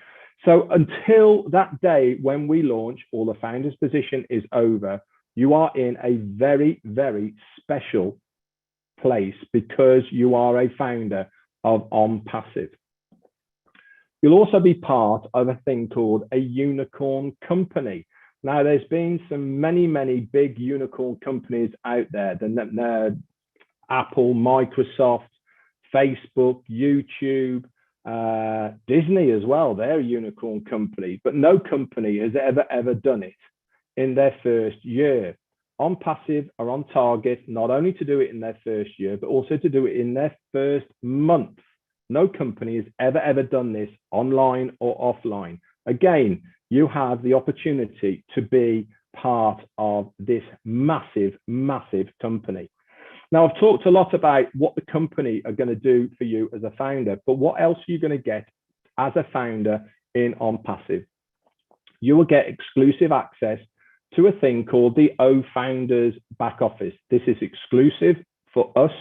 Speaker 3: So until that day when we launch or the founder's position is over, you are in a very, very special place because you are a founder of ONPASSIVE. You'll also be part of a thing called a unicorn company. Now, there's been many big unicorn companies out there, the Apple, Microsoft, Facebook, YouTube, Disney as well. They're a unicorn company, but no company has ever done it in their first year. ONPASSIVE are on target not only to do it in their first year, but also to do it in their first month. No company has ever done this online or offline. Again, you have the opportunity to be part of this massive company. Now, I've talked a lot about what the company are going to do for you as a founder, but what else are you going to get as a founder in ONPASSIVE? You will get exclusive access to a thing called the O Founders back office. This is exclusive for us,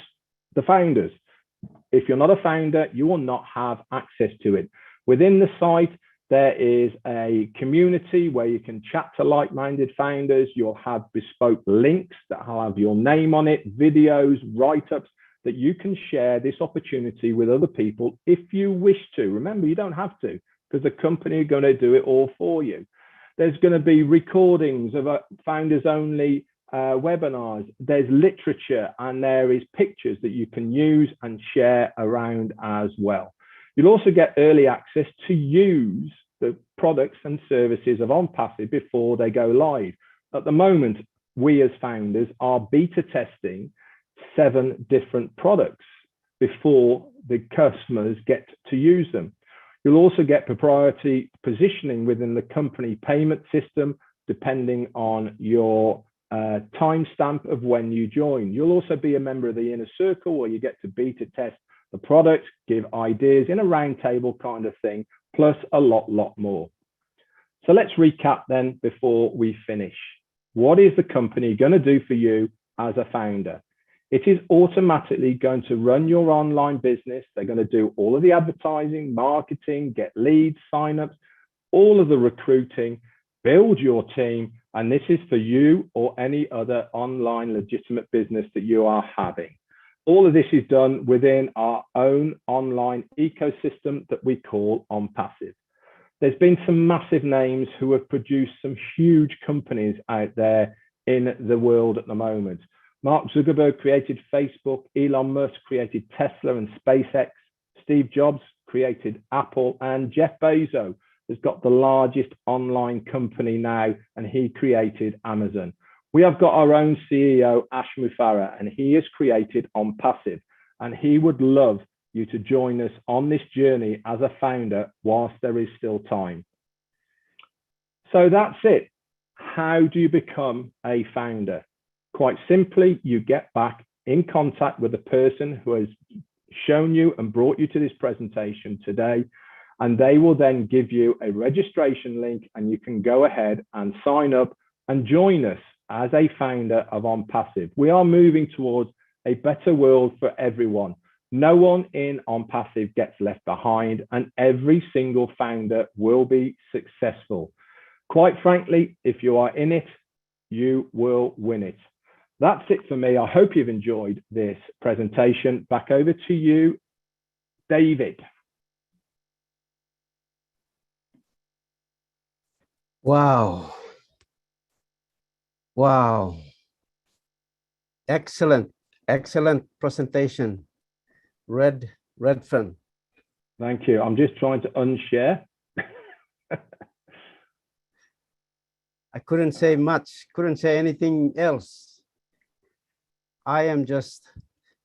Speaker 3: the founders. If you're not a founder, you will not have access to it. Within the site, there is a community where you can chat to like-minded founders. You'll have bespoke links that will have your name on it, videos, write-ups that you can share this opportunity with other people if you wish to. Remember, you don't have to because the company are going to do it all for you. There's going to be recordings of founders only webinars. There's literature and there is pictures that you can use and share around as well. You'll also get early access to use the products and services of ONPASSIVE before they go live. At the moment, we as founders are beta testing 7 different products before the customers get to use them. You'll also get proprietary positioning within the company payment system, depending on your timestamp of when you join. You'll also be a member of the inner circle where you get to beta test the product, give ideas in a roundtable kind of thing, plus a lot more. So let's recap then before we finish. What is the company going to do for you as a founder? It is automatically going to run your online business. They're going to do all of the advertising, marketing, get leads, signups, all of the recruiting, build your team. And this is for you or any other online legitimate business that you are having. All of this is done within our own online ecosystem that we call ONPASSIVE. There's been some massive names who have produced some huge companies out there in the world at the moment. Mark Zuckerberg created Facebook, Elon Musk created Tesla and SpaceX, Steve Jobs created Apple, and Jeff Bezos has got the largest online company now, and he created Amazon. We have got our own CEO, Ash Mufareh, and he has created ONPASSIVE, and he would love you to join us on this journey as a founder whilst there is still time. So that's it. How do you become a founder? Quite simply, you get back in contact with the person who has shown you and brought you to this presentation today, and they will then give you a registration link and you can go ahead and sign up and join us as a founder of ONPASSIVE. We are moving towards a better world for everyone. No one in ONPASSIVE gets left behind, and every single founder will be successful. Quite frankly, if you are in it, you will win it. That's it for me. I hope you've enjoyed this presentation. Back over to you, David.
Speaker 2: Wow. Wow. Excellent presentation. Redfern.
Speaker 3: Thank you. I'm just trying to unshare.
Speaker 2: I couldn't say much, couldn't say anything else. I am just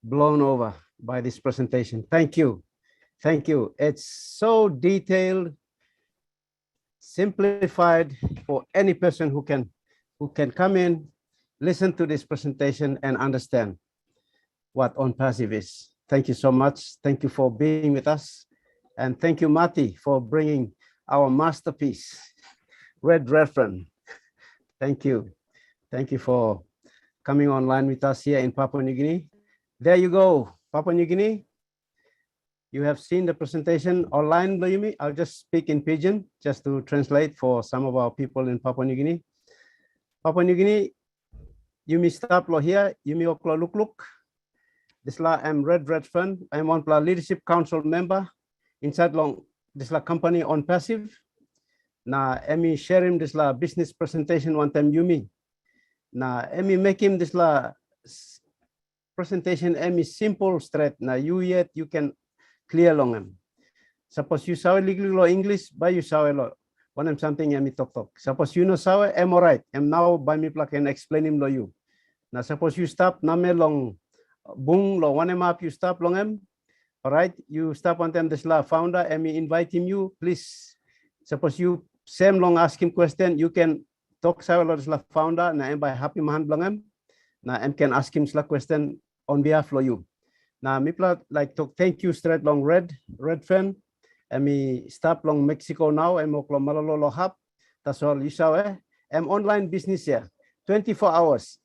Speaker 2: blown over by this presentation. Thank you. Thank you. It's so detailed, simplified for any person who can come in, listen to this presentation and understand what ONPASSIVE is. Thank you so much. Thank you for being with us. And thank you, Matti, for bringing our masterpiece, Redfern. Thank you. Thank you for coming online with us here in Papua New Guinea. There you go, Papua New Guinea. You have seen the presentation online, Yumi. I'll just speak in Pidgin just to translate for some of our people in Papua New Guinea. Papua New Guinea, Yumi stop lo here, Yumi oklo look. This la I'm Red Fund. I'm one leadership council member inside long this la company ONPASSIVE. Na emi sharing this la business presentation one time Yumi. Na emi make him this la presentation emi simple straight. Na you yet you can clear long em. Suppose you saw legally law English, by you saw law. One am something emi talk. Suppose you know saw am alright. Am now by me plug and explain him lo you. Now suppose you stop name long bung lo one map you stop long em. All right, you stop on them this la founder and me invite him you please. Suppose you same long ask him question you can talk sa this la founder na em by happy man long em. Na em can ask him la question on behalf of you. Now me like talk thank you straight long red fan. And me stop long Mexico now em oklo malolo lo hap. That's all you saw em online business here 24 hours.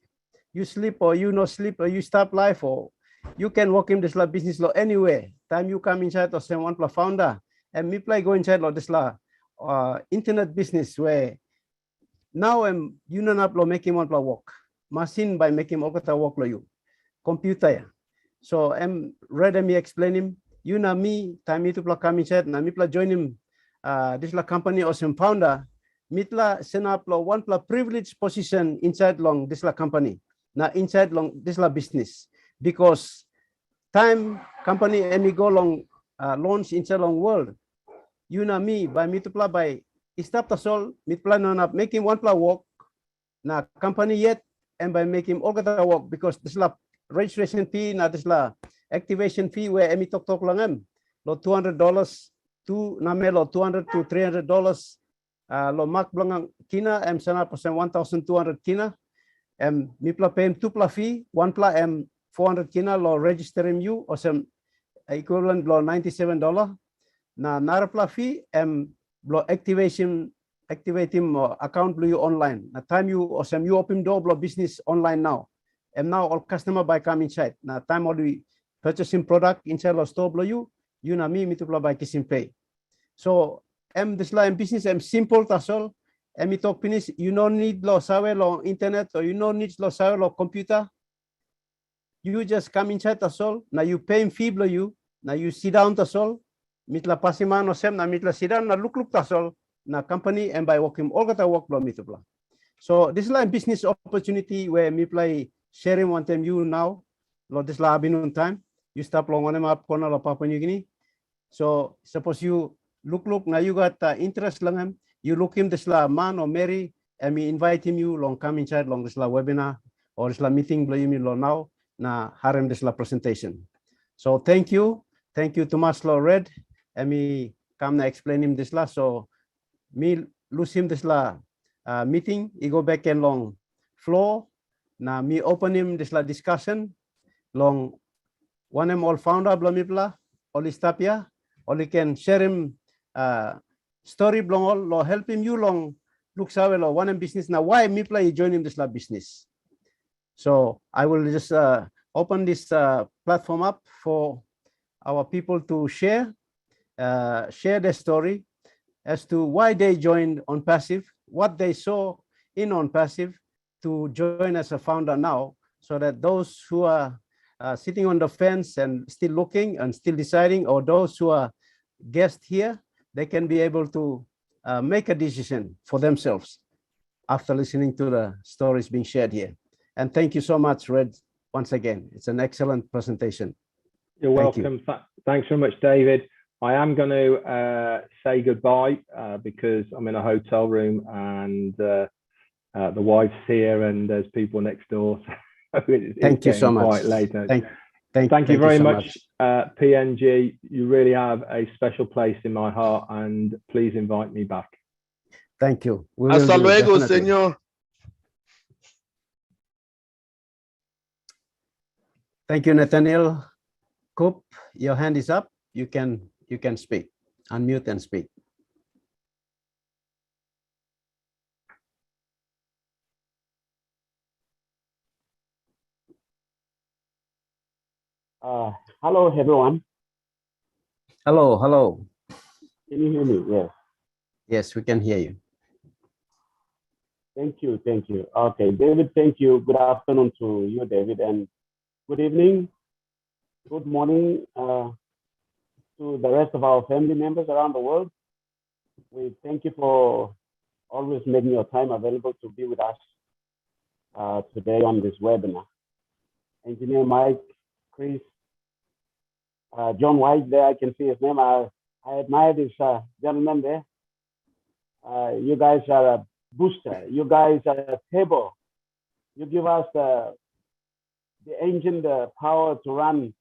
Speaker 2: You sleep or you no sleep or you stop life or you can walk in this la business law anywhere. Time you come inside or someone la founder and me play go inside law this la internet business where now you know not law making one la work machine by making okata work law you computer. So ready me explain him. You know me time me to play come inside na me play join him this la company or some founder. Mitla send up law one la privileged position inside long this la company. Now inside long this la business because time company and me go long launch inside long world. You know me by me to play by stop the soul me plan on up making one play work na company yet and by making all the work because this la registration fee na this la activation fee where me talk lang lo $200 to na me lo $200 to $300 lo mak blangang kina sana percent 1,200 kina. Me pla pay two pla fee, one pla 400 kina lo register you or some equivalent lo $97. Na nara pla fee lo activate him account lo you online. Na time you or some you open door lo business online now. Now all customer by come inside. Na time all we purchasing product inside lo store lo you na me to pla by kissing pay. So this line business simple that's all. And me talk finish, you don't need lo sawe lo internet or you don't need lo sawe lo computer. You just come inside the soul. Now you pay fee blow you. Now you sit down the soul. Mitla pasima no sem na mitla sit down na look the soul na company and by working all got work blow me to blow. So this line business opportunity where me play sharing one time you now. Lo this la abinun time. You stop long one up corner lo Papua New Guinea. So suppose you look now you got interest lang you look him this la man or Mary and me invite him you long come inside long this la webinar or this la meeting blow me lo now na harem this la presentation. So thank you Tomas lo red and me come na explain him this la so me lose him this la meeting he go back and long floor na me open him this la discussion long one all founder blah me blah all istapia or he can share him story blong all lo help him you long look sawe lo one business now why me play join him this la business. So I will just open this platform up for our people to share their story as to why they joined ONPASSIVE, what they saw in ONPASSIVE to join as a founder now, so that those who are sitting on the fence and still looking and still deciding, or those who are guests here, they can be able to make a decision for themselves after listening to the stories being shared here. And thank you so much, Red, once again. It's an excellent presentation.
Speaker 3: You're welcome. Thanks very much, David. I am going to say goodbye because I'm in a hotel room and the wife's here and there's people next door. So
Speaker 2: thank you so much.
Speaker 3: Quite late.
Speaker 2: Thank
Speaker 3: you very much, PNG. You really have a special place in my heart, and please invite me back.
Speaker 2: Thank you.
Speaker 4: Hasta luego, señor.
Speaker 2: Thank you, Nathaniel. Coop, your hand is up. You can speak. Unmute and speak.
Speaker 5: Hello, everyone.
Speaker 2: Hello, hello.
Speaker 5: Can you hear me? Yes.
Speaker 2: Yes, we can hear you.
Speaker 5: Thank you. Thank you. Okay, David, thank you. Good afternoon to you, David, and good evening, good morning to the rest of our family members around the world. We thank you for always making your time available to be with us today on this webinar. Engineer Mike, Chris, John White there, I can see his name. I admire this gentleman there. You guys are a booster. You guys are a table. You give us the engine, the power to run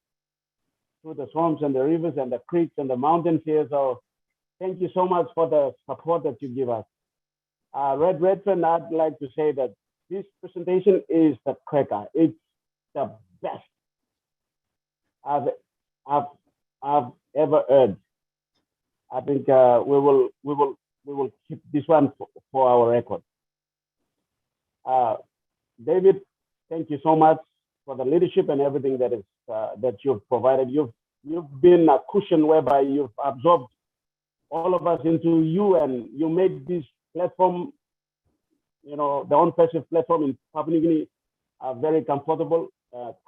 Speaker 5: through the swamps and the rivers and the creeks and the mountains here. So thank you so much for the support that you give us. Red Redfern, I'd like to say that this presentation is the cracker. It's the best I've ever heard. I think we will keep this one for our record. David, thank you so much for the leadership and everything that is that you've provided. You've been a cushion whereby you've absorbed all of us into you, and you made this platform, you know, the ONPASSIVE platform in Papua New Guinea, very comfortable,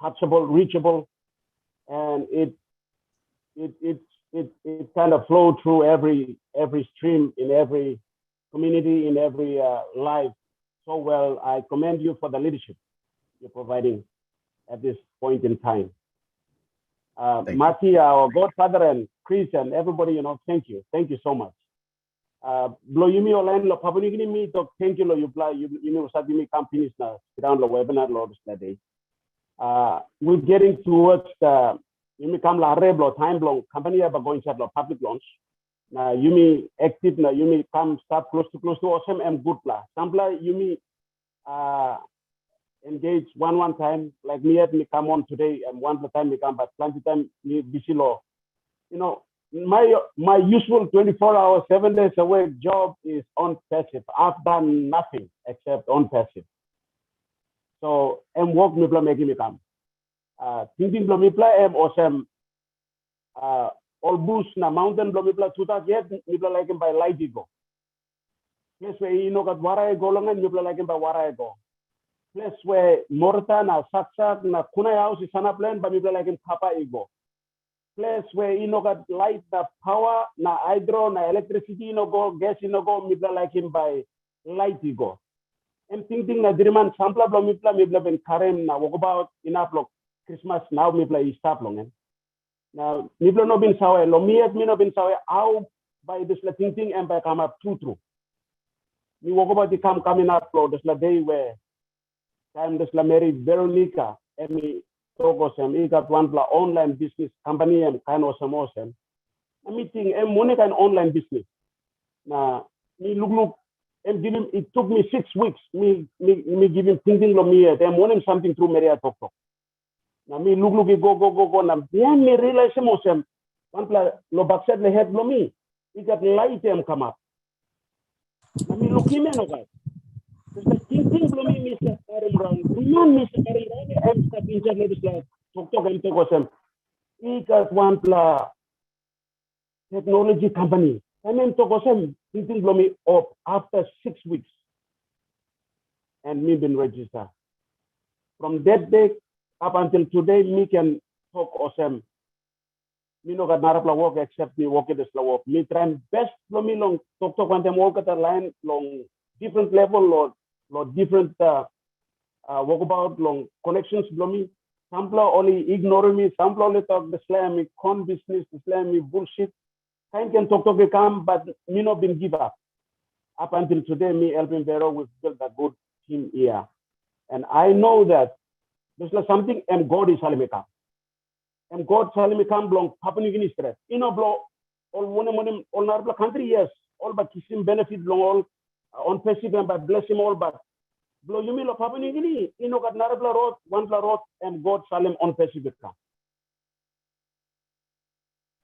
Speaker 5: touchable, reachable, and it kind of flowed through every stream in every community, in every life so well. I commend you for the leadership you're providing at this point in time. Marty, our godfather, and Chris, and everybody, you know, thank you so much. Blow you me online, lo Papua New Guinea me talk thank you lo you know sabi me companies na around the webinar lo this day. We're getting towards the you me come la reblo time long company are going to have public launch. Now you me active na you me come start close to awesome and good la. Sampla you me engage one time like me at me come on today and one time me come but plenty time me busy law. You know, my usual 24-hour, 7 days a week job is ONPASSIVE. I've done nothing except ONPASSIVE. So I'm work me making me come. Thinking me play am awesome. All bush na mountain me play tuta yet me like him by light go. Place where you know got where I go long and me like him by where I go. Place where Morta na Saksak na Kunai house is sana plan but me like him Papa Ego. Place where you know got light, the power, na hydro, na electricity, you know go gas, you know go me like him by light you go. I'm thinking na diriman sampla blo me ben karem na walk about enough block Christmas now me play stop long. Now me no bin sawe lo me no bin sawe how by this la thinking and by come up true. Me walk about the coming up bro this la day where time this la Mary Veronica and me Togo sem I got one online business company and kind of some awesome. A meeting and money kind online business. Now me look and give him it took me 6 weeks. Me give him thinking lo me and want him something through Maria Talk. Now me look go now then me realize him awesome. One lo backset le head lo me. He got light him come up. Now me look him no guys. The thinking from me, Mr. Karim Brown. Man, Mr. Karim Brown, I'm stuck in charge of this like talk and talk with He got one technology company. I mean, talk with him. Thinking from me up after 6 weeks, and me been registered. From that day up until today, me can talk with Me no got narapla work except me work at this work. Me try best from me long talk when them work at the line long different level or different walk about long connections below me. Some only ignore me, some only talk the slam me con business, the slam me bullshit. Kind can talk come, but me not been give up. Up until today, me helping Vero with build a good team here. And I know that there's something and God is telling me come. And God telling me come long Papua New Guinea stress. You know, blow all one all our country, yes. All but kissing benefit long all ONPASSIVE and by bless him all but blow you mean Papua New Guinea, you know got Narabla road, one road, and God Salem ONPASSIVE come.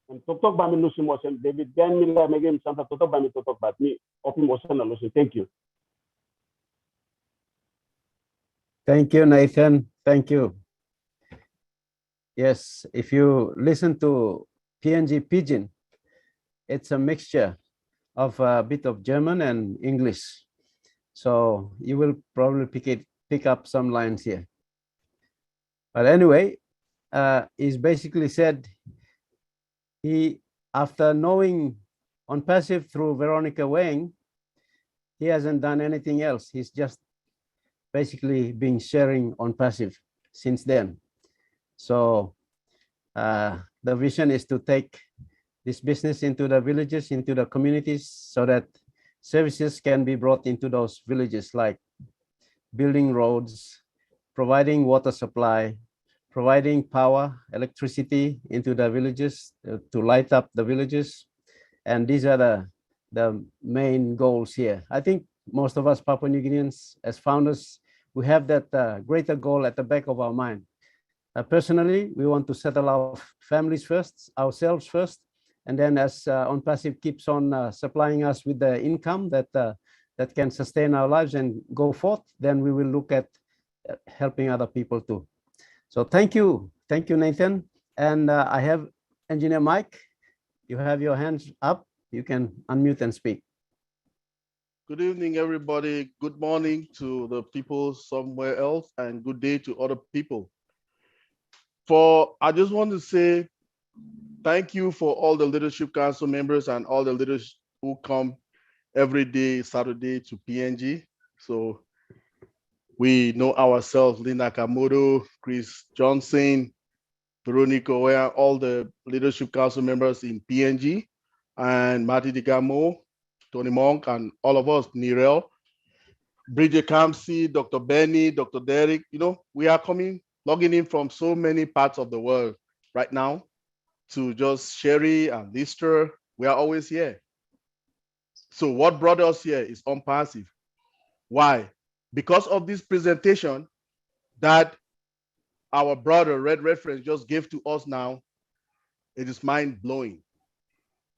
Speaker 5: And talk by me Lucy Mosen, David Dan Miller again something to talk by me to talk about me, Opim Mosen and Lucy. Thank you.
Speaker 2: Thank you, Nathan. Thank you. Yes, if you listen to PNG Pidgin, it's a mixture of a bit of German and English. So you will probably pick up some lines here. But anyway, he's basically said after knowing ONPASSIVE through Veronica Wang, he hasn't done anything else. He's just basically been sharing ONPASSIVE since then. So the vision is to take this business into the villages, into the communities, so that services can be brought into those villages, like building roads, providing water supply, providing power, electricity into the villages to light up the villages. And these are the main goals here. I think most of us Papua New Guineans as founders, we have that greater goal at the back of our mind. Personally, we want to settle our families first, ourselves first, and then as ONPASSIVE keeps on supplying us with the income that can sustain our lives and go forth, then we will look at helping other people too. So thank you, Nathan. And I have Engineer Mike. You have your hands up. You can unmute and speak.
Speaker 4: Good evening, everybody. Good morning to the people somewhere else, and good day to other people. I just want to say thank you for all the Leadership Council members and all the leaders who come every day, Saturday, to PNG. So we know ourselves, Linda Kamodo, Chris Johnson, Veronica Wea, all the Leadership Council members in PNG, and Marty Digamo, Tony Monk, and all of us, Nirel, Bridget Kamsi, Dr. Benny, Dr. Derek. You know, we are logging in from so many parts of the world right now to just Sherry and Lister. We are always here. So what brought us here is ONPASSIVE. Why? Because of this presentation that our brother Red Reference just gave to us now, it is mind-blowing.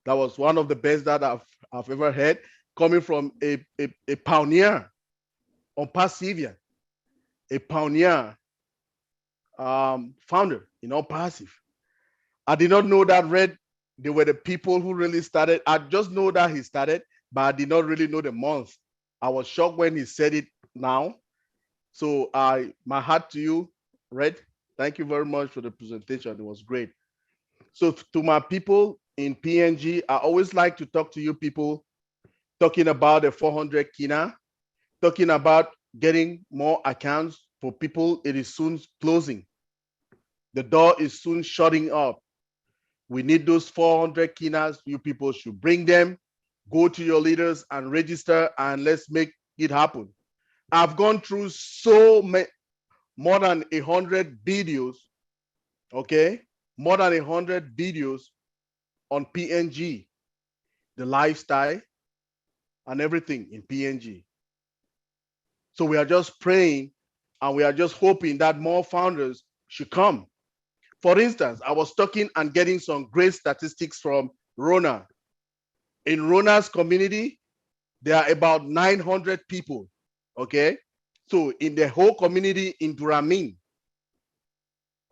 Speaker 4: That was one of the best that I've ever heard, coming from a pioneer, ONPASSIVE, a pioneer founder in ONPASSIVE. I did not know that Red, they were the people who really started. I just know that he started, but I did not really know the month. I was shocked when he said it now. So my hat to you, Red. Thank you very much for the presentation. It was great. So to my people in PNG, I always like to talk to you people, talking about the 400 Kina, talking about getting more accounts for people. It is soon closing. The door is soon shutting up. We need those 400 Kinas. You people should bring them, go to your leaders and register, and let's make it happen. I've gone through so many, more than 100 videos, okay? More than 100 videos on PNG, the lifestyle and everything in PNG. So we are just praying and we are just hoping that more founders should come. For instance, I was talking and getting some great statistics from Rona. In Rona's community, there are about 900 people, okay? So in the whole community in Duramin,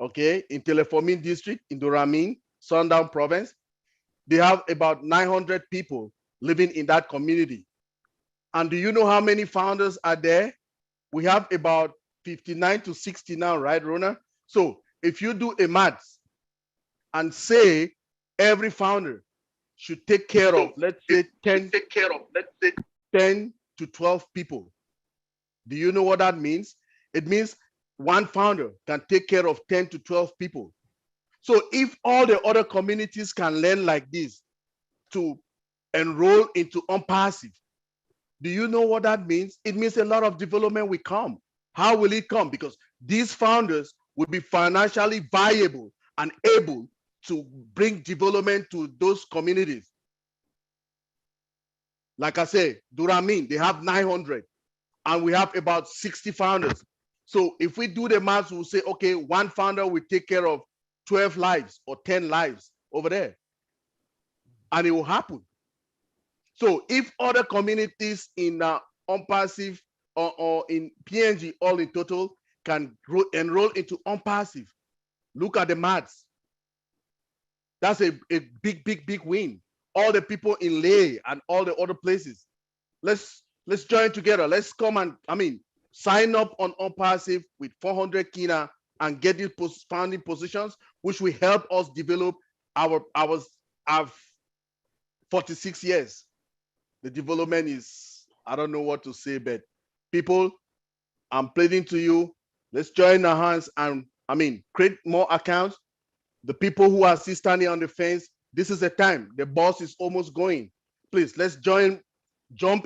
Speaker 4: okay, in Telefomin district, in Duramin, Sundown province, they have about 900 people living in that community. And do you know how many founders are there? We have about 59 to 60 now, right, Rona? So if you do a maths and say every founder should take care of, let's say 10 to 12 people. Do you know what that means? It means one founder can take care of 10 to 12 people. So if all the other communities can learn like this to enroll into ONPASSIVE, do you know what that means? It means a lot of development will come. How will it come? Because these founders will be financially viable and able to bring development to those communities. Like I say, Duramin, they have 900 and we have about 60 founders. So if we do the math, we'll say, okay, one founder will take care of 12 lives or 10 lives over there. And it will happen. So if other communities in ONPASSIVE or in PNG, all in total, can enroll into ONPASSIVE, look at the maths. That's a big win. all the people in Leh and all the other places. Let's join together. Let's come and, sign up on ONPASSIVE with 400 Kina and get these founding positions, which will help us develop our 46 years. The development is, I don't know what to say, but people, I'm pleading to you, let's join our hands and, create more accounts. The people who are still standing on the fence, this is the time. The bus is almost going. Please, let's jump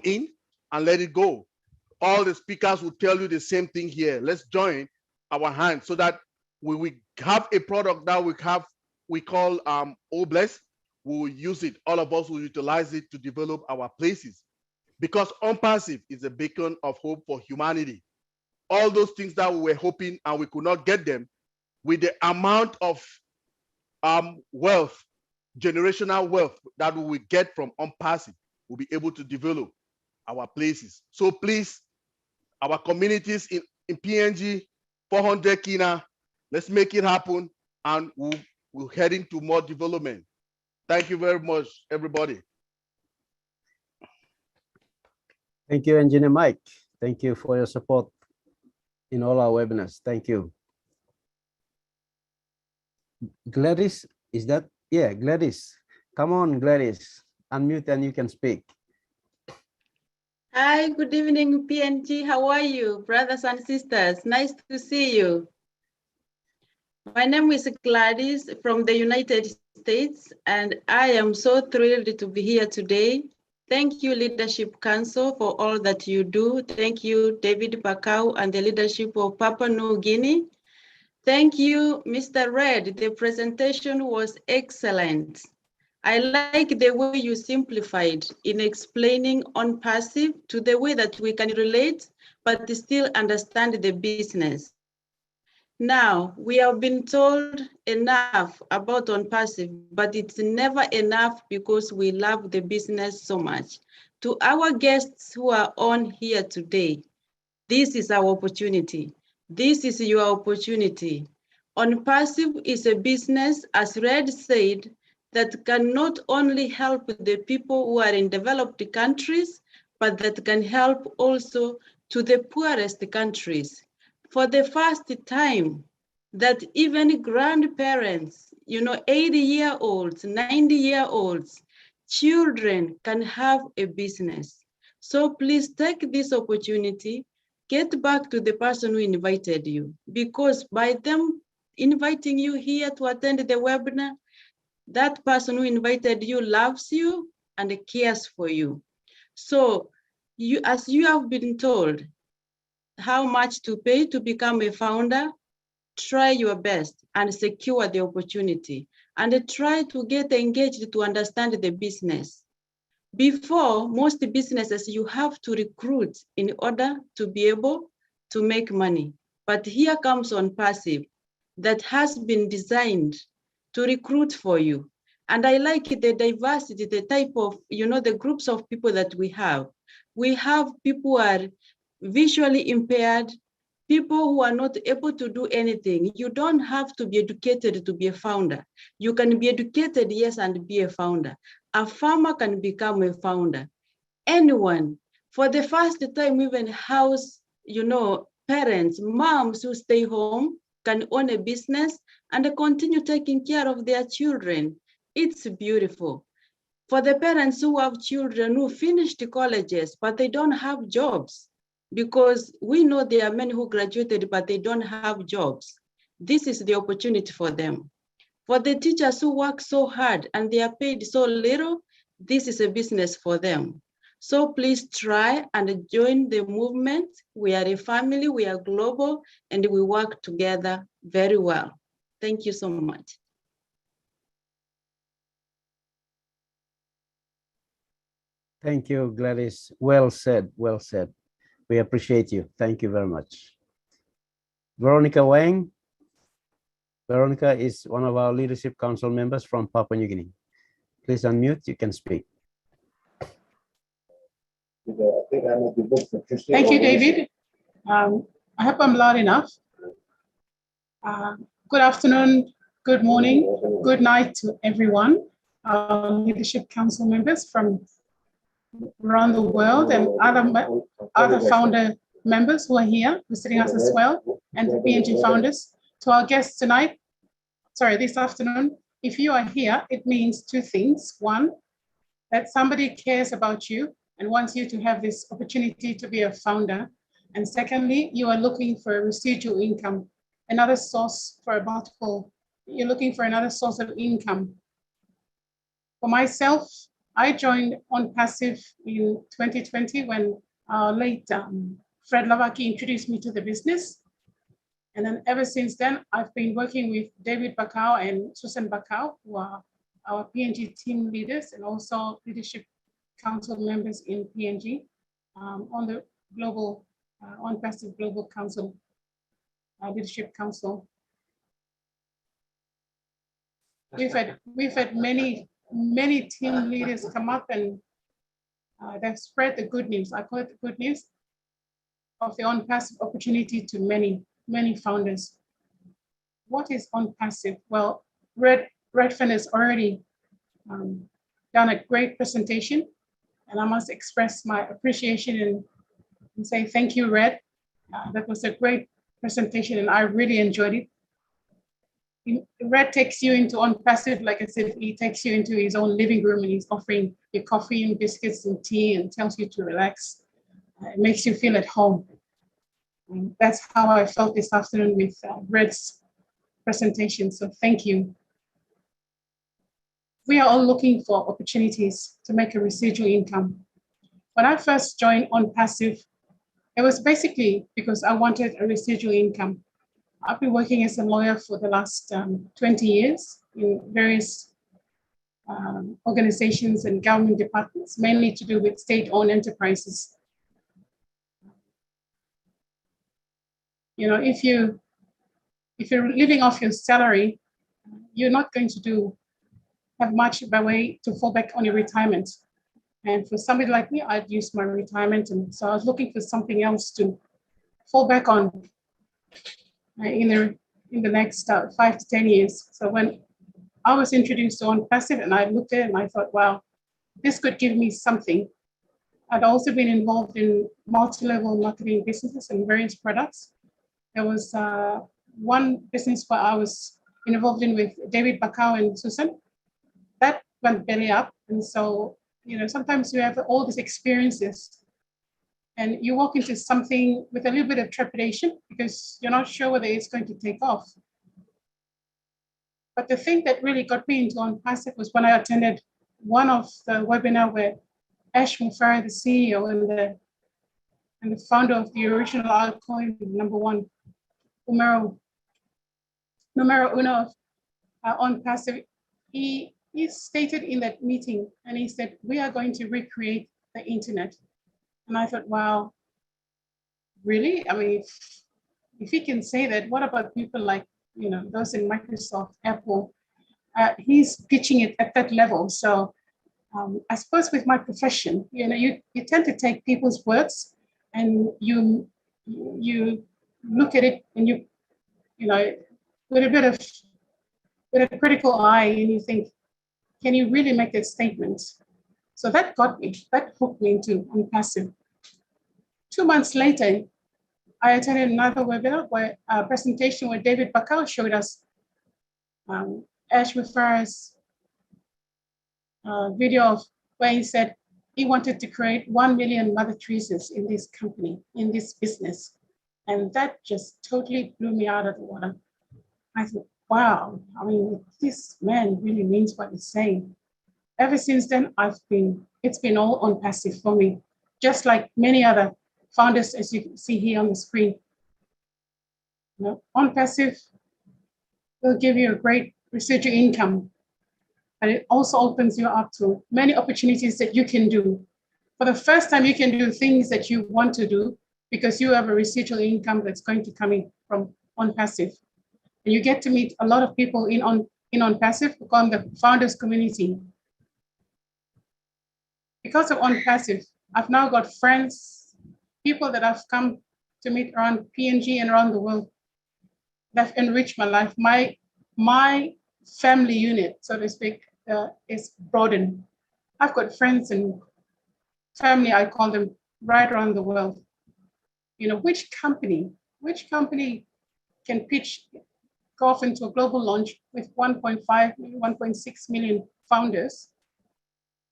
Speaker 4: in and let it go. All the speakers will tell you the same thing here. Let's join our hands so that we have a product that we call Obless. We will use it. All of us will utilize it to develop our places, because ONPASSIVE is a beacon of hope for humanity. All those things that we were hoping and we could not get them, with the amount of wealth, generational wealth that we will get from ONPASSIVE, we'll be able to develop our places. So please, our communities in PNG, 400 Kina, let's make it happen, and we'll head into more development. Thank you very much, everybody.
Speaker 2: Thank you, Engineer Mike. Thank you for your support in all our webinars. Thank you. Gladys, is that? Yeah, Gladys. Come on, Gladys. Unmute and you can speak.
Speaker 6: Hi, good evening, PNG. How are you, brothers and sisters? Nice to see you. My name is Gladys from the United States, and I am so thrilled to be here today. Thank you, Leadership Council, for all that you do. Thank you, David Bakau and the leadership of Papua New Guinea. Thank you, Mr. Red. The presentation was excellent. I like the way you simplified in explaining ONPASSIVE to the way that we can relate, but still understand the business. Now, we have been told enough about ONPASSIVE, but it's never enough because we love the business so much. To our guests who are on here today, this is our opportunity. This is your opportunity. ONPASSIVE is a business, as Red said, that can not only help the people who are in developed countries, but that can help also to the poorest countries. For the first time, that even grandparents, 80-year-olds, 90-year-olds, children can have a business. So please take this opportunity, get back to the person who invited you, because by them inviting you here to attend the webinar, that person who invited you loves you and cares for you. So as you have been told how much to pay to become a founder, try your best and secure the opportunity, and try to get engaged to understand the business. Before, most businesses, you have to recruit in order to be able to make money. But here comes ONPASSIVE that has been designed to recruit for you. And I like the diversity, the type of, the groups of people that we have. We have people who are visually impaired, people who are not able to do anything. You don't have to be educated to be a founder. You can be educated, yes, and be a founder. A farmer can become a founder. Anyone, for the first time, even house, parents, moms who stay home can own a business and continue taking care of their children. It's beautiful. For the parents who have children who finished colleges, but they don't have jobs, because we know there are many who graduated, but they don't have jobs. This is the opportunity for them. For the teachers who work so hard and they are paid so little, this is a business for them. So please try and join the movement. We are a family, we are global, and we work together very well. Thank you so much.
Speaker 2: Thank you, Gladys. Well said, well said. We appreciate you. Thank you very much. Veronica Wang. Veronica is one of our Leadership Council members from Papua New Guinea. Please unmute, you can speak.
Speaker 7: Thank you, David. I hope I'm loud enough. Good afternoon, good morning, good night to everyone. our Leadership Council members from around the world, and other founder members who are here visiting us as well, and the PNG founders. To our guests tonight, this afternoon, if you are here, it means two things. One, that somebody cares about you and wants you to have this opportunity to be a founder. And secondly, you are looking for a residual income, another source for a multiple. You're looking for another source of income. For myself, I joined ONPASSIVE in 2020 when our late Fred Lavaki introduced me to the business. And then ever since then, I've been working with David Bakau and Susan Bakau, who are our PNG team leaders and also Leadership Council members in PNG on the global, ONPASSIVE Global Council, Leadership Council. We've had many team leaders come up and they've spread the good news. I call it the good news of the ONPASSIVE opportunity to many founders. What is ONPASSIVE? Well, Redfern has already done a great presentation, and I must express my appreciation and say thank you, Red. That was a great presentation, and I really enjoyed it. Red takes you into ONPASSIVE, like I said, he takes you into his own living room and he's offering you coffee and biscuits and tea and tells you to relax. It makes you feel at home. And that's how I felt this afternoon with Red's presentation, so thank you. We are all looking for opportunities to make a residual income. When I first joined ONPASSIVE, it was basically because I wanted a residual income. I've been working as a lawyer for the last 20 years in various organizations and government departments, mainly to do with state-owned enterprises. You know, if you're living off your salary, you're not going to have much by way to fall back on your retirement. And for somebody like me, I'd use my retirement, and so I was looking for something else to fall back on in the next 5 to 10 years. So when I was introduced to ONPASSIVE and I looked at it and I thought, wow, this could give me something. I'd also been involved in multi-level marketing businesses and various products. There was one business where I was involved in with David Bakau and Susan. That went belly up. And so, you know, sometimes you have all these experiences and you walk into something with a little bit of trepidation because you're not sure whether it's going to take off. But the thing that really got me into ONPASSIVE was when I attended one of the webinar where Ash Mufari, the CEO and the founder of the original altcoin, #1, numero uno of ONPASSIVE, he stated in that meeting, and he said, we are going to recreate the internet. And I thought, wow, really? I mean, if he can say that, what about people like, you know, those in Microsoft, Apple? He's pitching it at that level. So I suppose with my profession, you know, you tend to take people's words and you look at it and you know, with a critical eye, and you think, can you really make that statement? So that hooked me into ONPASSIVE. 2 months later, I attended another webinar where a presentation where David Bakau showed us Ash Mufari's video of where he said he wanted to create 1 million Mother Teresas in this company, in this business. And that just totally blew me out of the water. I thought, wow, I mean, this man really means what he's saying. Ever since then, it's been all ONPASSIVE for me, just like many other founders, as you can see here on the screen. You know, ONPASSIVE will give you a great residual income, and it also opens you up to many opportunities that you can do. For the first time, you can do things that you want to do because you have a residual income that's going to come in from ONPASSIVE. And you get to meet a lot of people in ONPASSIVE who call the founders community. Because of ONPASSIVE, I've now got friends, people that I've come to meet around PNG and around the world that have enriched my life. My family unit, so to speak, is broadened. I've got friends and family, I call them, right around the world. You know, which company can pitch, go off into a global launch with 1.5, 1.6 million founders?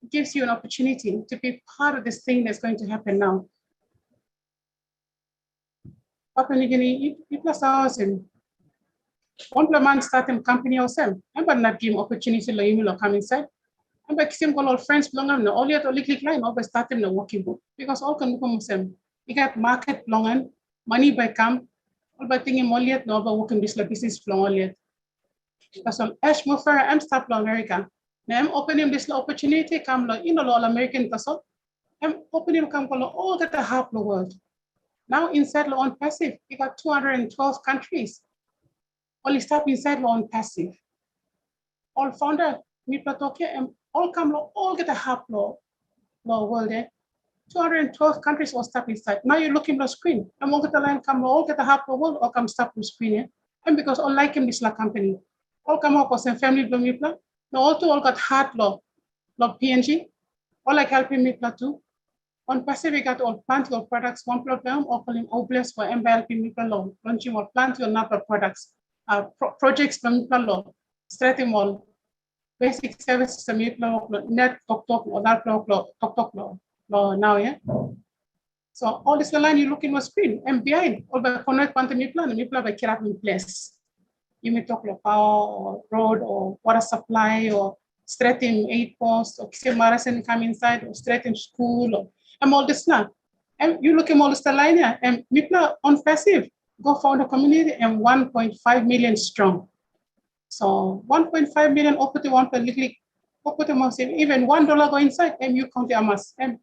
Speaker 7: It gives you an opportunity to be part of this thing that's going to happen now. Papua New Guinea, it was awesome. One man starting company or some, I'm not give opportunity to you come inside. I'm like same all friends belong on all yet only click line over starting the working book because all can come same. You got market belong on money by come, all by thinking all yet no about working this business belong all yet. That's all Ash Muffer, I'm start from America. Now I'm opening this opportunity come in all American that's all. I'm opening come all that the half the world. Now inside ONPASSIVE, you got 212 countries. Only start inside ONPASSIVE. All founder, and all come all get a half law world there. 212 countries all start inside. Now you're looking at the screen. And all get the line come all get a half the world or come start the screen here. And because all like him this la company. All come up with some family blow Now all got hard law PNG. All like helping me too. ONPASSIVE, we got all plenty of products, one program, offering OBLES for MBLP Mipla law, launching all plenty of number of products, projects from Mipla law, strategy all, basic services, Mipla net, talk, or that talk law now, yeah? So all this line you look in your screen, and behind, all the connect one to Mipla, and Mipla by keep in place. You may talk about power, or road, or water supply, or straight in aid post, or Marathon come inside, or straight in school, or all this now. And you look at all this line here, and Mipla ONPASSIVE, go found a community and 1.5 million strong. So 1.5 million up to one per little, even $1 go inside, and you count the amas, and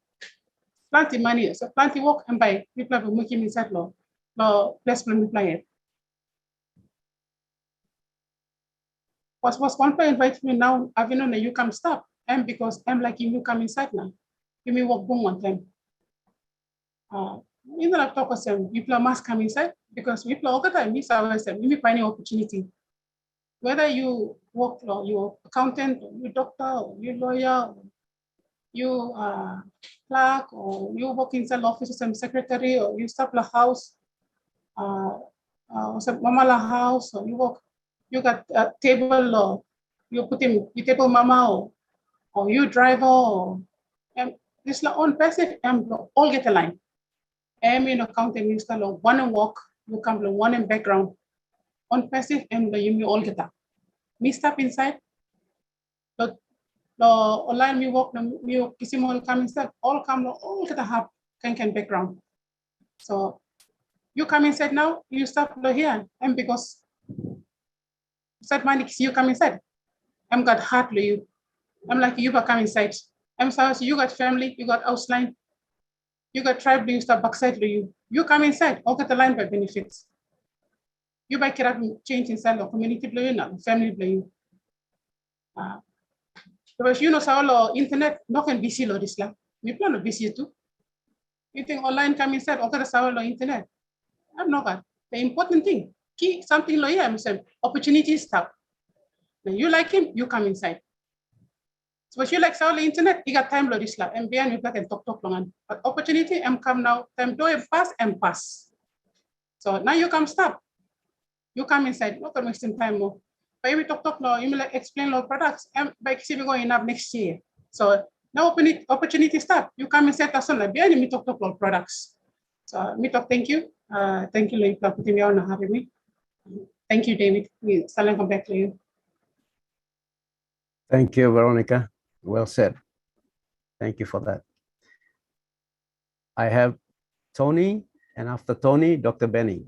Speaker 7: plenty money, so plenty work and buy. People have making inside law placement plan. Was one point invite me now, I've known that you come stop, and because I'm like you come inside now, you may work boom one time. Even I've talked with them, people must come inside because people all the time miss ourselves, we may find an opportunity. Whether you work law, you're accountant, or you doctor, or you lawyer, or you clerk, or you work inside office as a secretary, or you stop the house, mama la house, or you work, you got a table, or you put in you table mama, or you driver, or this la ONPASSIVE all get a line. In accounting, you start one and work, you come one in background. ONPASSIVE and you all get that. Me step inside. The online me work, me kisimol come inside. All come all get a have can background. So you come inside now. You start here, and because said money you come inside. I'm got heart to you. I'm like you, but come inside. I'm sorry. So you got family. You got outline. You got tribe. You start backside to you. You come inside. All get the line by benefits. You buy it up change inside the community blue, not family blue. Because you know, so internet, not can be seen or this land. You plan to be seen too. You think online come inside, okay, the internet. I'm not that. The important thing, key something like I'm saying, opportunity stuff. When you like him, you come inside. So if you like the internet, you got time lo this land. And behind you can talk long. But opportunity, come now, time do it pass. So now you come stop. You come inside, not wasting time more. But we talk now, you like explain our products, and by we going up next year. So now opportunity start. You come inside us on behind me talk about products. So me talk, thank you. Thank you, Lady, for putting me on and having me. Thank you, David. I'll come back to you.
Speaker 2: Thank you, Veronica. Well said. Thank you for that. I have Tony, and after Tony, Dr. Benny.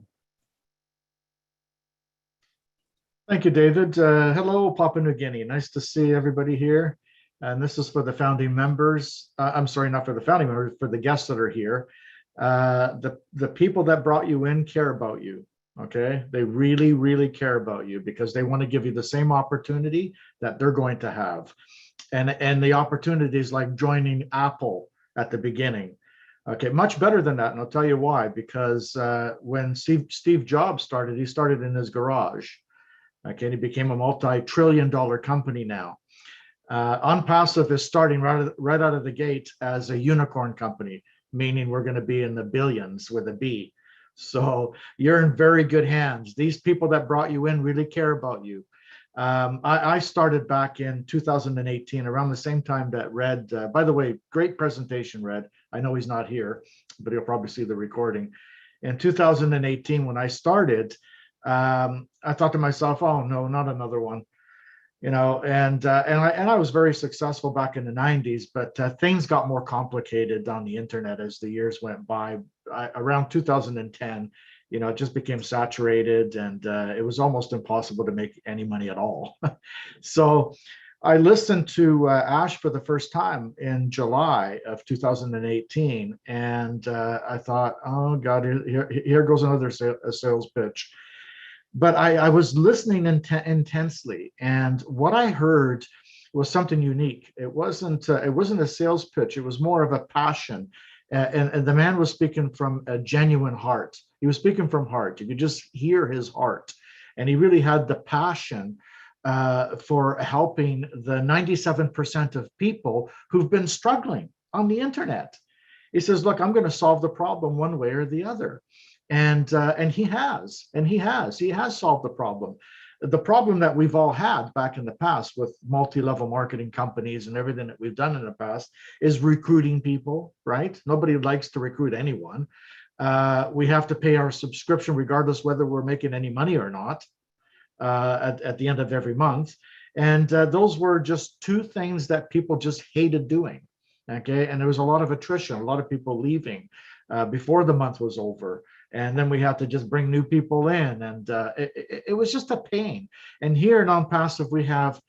Speaker 8: Thank you, David. Hello, Papua New Guinea. Nice to see everybody here. And this is for the founding members. I'm sorry, not for the founding members, for the guests that are here. The people that brought you in care about you, okay? They really, really care about you because they want to give you the same opportunity that they're going to have. And the opportunities like joining Apple at the beginning. Okay, much better than that. And I'll tell you why, because when Steve Jobs started, he started in his garage. Okay, and he became a multi-trillion-dollar company now. ONPASSIVE is starting right out of the gate as a unicorn company, meaning we're going to be in the billions with a B. So you're in very good hands. These people that brought you in really care about you. I started back in 2018, around the same time that Red, by the way, great presentation, Red. I know he's not here, but he'll probably see the recording. In 2018, when I started, I thought to myself, oh no, not another one. And I was very successful back in the 90s, but things got more complicated on the internet as the years went by. Around 2010, it just became saturated, and it was almost impossible to make any money at all. So I listened to Ash for the first time in July of 2018, and I thought, oh God, here goes another sales pitch. But I was listening intensely, and what I heard was something unique. It wasn't a sales pitch. It was more of a passion, and the man was speaking from a genuine heart. He was speaking from heart. You could just hear his heart, and he really had the passion for helping the 97% of people who've been struggling on the internet. He says, "Look, I'm going to solve the problem one way or the other." And he has solved the problem. The problem that we've all had back in the past with multi-level marketing companies and everything that we've done in the past is recruiting people, right? Nobody likes to recruit anyone. We have to pay our subscription regardless whether we're making any money or not at the end of every month. And those were just two things that people just hated doing, okay? And there was a lot of attrition, a lot of people leaving before the month was over. And then we had to just bring new people in, and it was just a pain. And here in ONPASSIVE, we have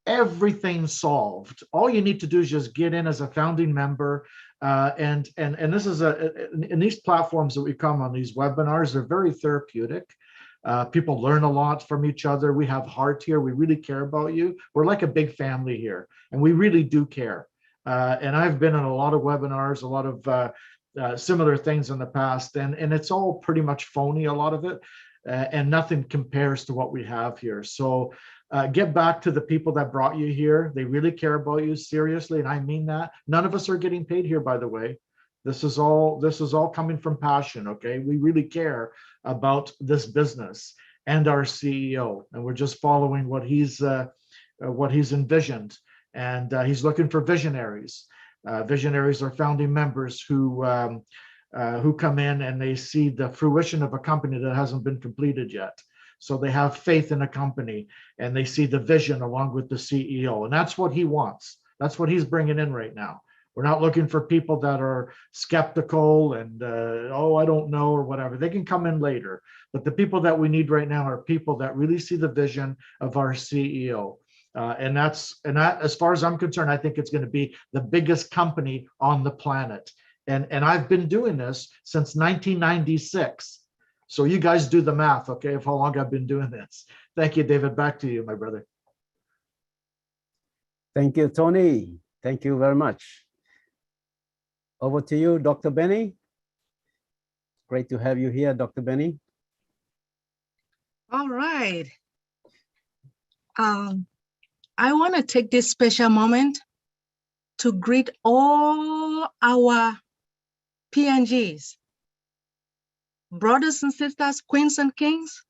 Speaker 8: everything solved. All you need to do is just get in as a founding member, and this is in these platforms that we come on, these webinars, they're very therapeutic. People learn a lot from each other. We have heart here. We really care about you. We're like a big family here, and we really do care. And I've been in a lot of webinars, a lot of similar things in the past, and it's all pretty much phony, a lot of it, and nothing compares to what we have here. So get back to the people that brought you here. They really care about you, seriously, and I mean that. None of us are getting paid here, by the way. This is all coming from passion, okay? We really care about this business and our CEO, and we're just following what he's envisioned, and he's looking for visionaries. Visionaries are founding members who come in and they see the fruition of a company that hasn't been completed yet. So they have faith in a company and they see the vision along with the CEO, and that's what he wants. That's what he's bringing in right now. We're not looking for people that are skeptical and oh, I don't know, or whatever. They can come in later, but the people that we need right now are people that really see the vision of our CEO. And that, as far as I'm concerned, I think it's going to be the biggest company on the planet. And I've been doing this since 1996. So you guys do the math, okay, of how long I've been doing this. Thank you, David. Back to you, my brother.
Speaker 2: Thank you, Tony. Thank you very much. Over to you, Dr. Benny. Great to have you here, Dr. Benny.
Speaker 9: All right. I want to take this special moment to greet all our PNGs, brothers and sisters, queens and kings.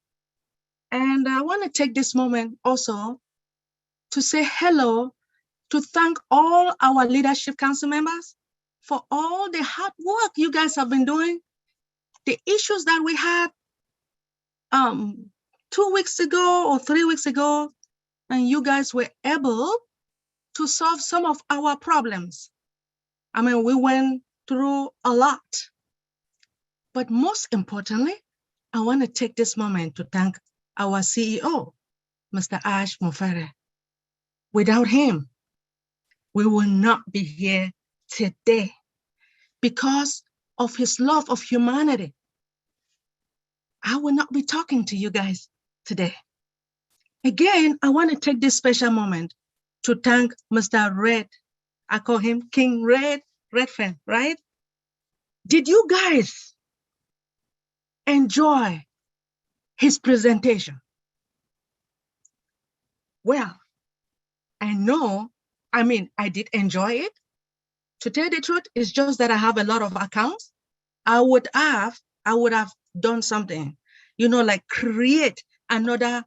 Speaker 9: And I want to take this moment also to say hello, to thank all our Leadership Council members for all the hard work you guys have been doing. The issues that we had 2 weeks ago or 3 weeks ago, and you guys were able to solve some of our problems. I mean, we went through a lot. But most importantly, I want to take this moment to thank our CEO, Mr. Ash Mufere. Without him, we will not be here today because of his love of humanity. I will not be talking to you guys today. Again, I want to take this special moment to thank Mr. Red. I call him King Redfern, right? Did you guys enjoy his presentation? Well, I know I mean, I did enjoy it. To tell the truth, it's just that I have a lot of accounts. I would have done something, you know, like create another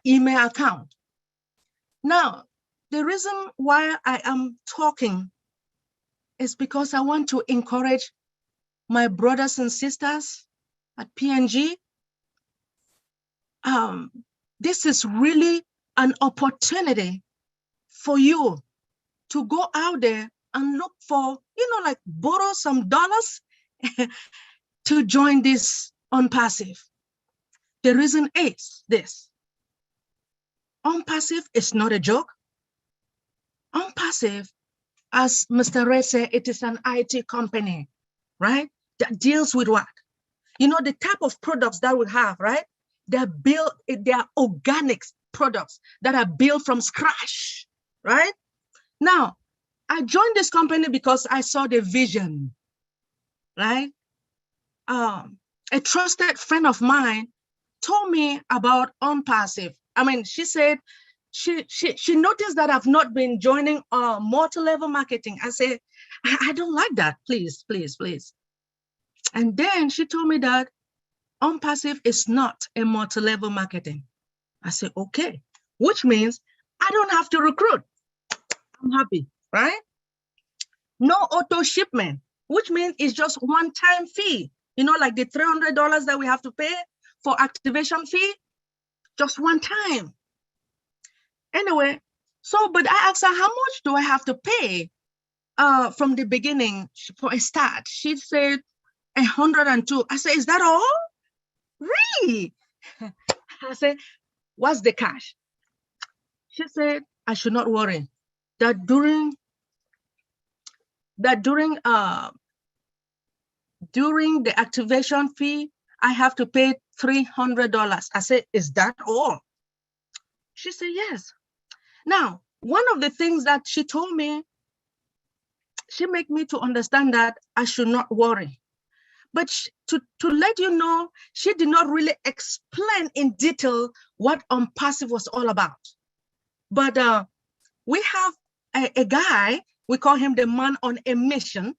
Speaker 9: email account. Now, the reason why I am talking is because I want to encourage my brothers and sisters at PNG. This is really an opportunity for you to go out there and look for, you know, like borrow some dollars to join this ONPASSIVE. The reason is this: ONPASSIVE is not a joke. ONPASSIVE, as Mr. Ray said, it is an IT company, right? That deals with what? You know, the type of products that we have, right? They are organic products that are built from scratch, right? Now, I joined this company because I saw the vision, right? A trusted friend of mine told me about ONPASSIVE. I mean, she said she noticed that I've not been joining multi-level marketing. I said, I don't like that. Please, please, please. And then she told me that ONPASSIVE is not a multi-level marketing. I said, okay, which means I don't have to recruit. I'm happy, right? No auto shipment, which means it's just one-time fee. You know, like the $300 that we have to pay for activation fee, just one time. Anyway, so, but I asked her, how much do I have to pay from the beginning for a start? She said 102. I said, is that all? Really? I said, what's the cash? She said, I should not worry, that during the activation fee, I have to pay $300. I said, is that all? She said, yes. Now, one of the things that she told me, she made me to understand that I should not worry. But to let you know, she did not really explain in detail what ONPASSIVE was all about. But we have a guy, we call him the man on a mission,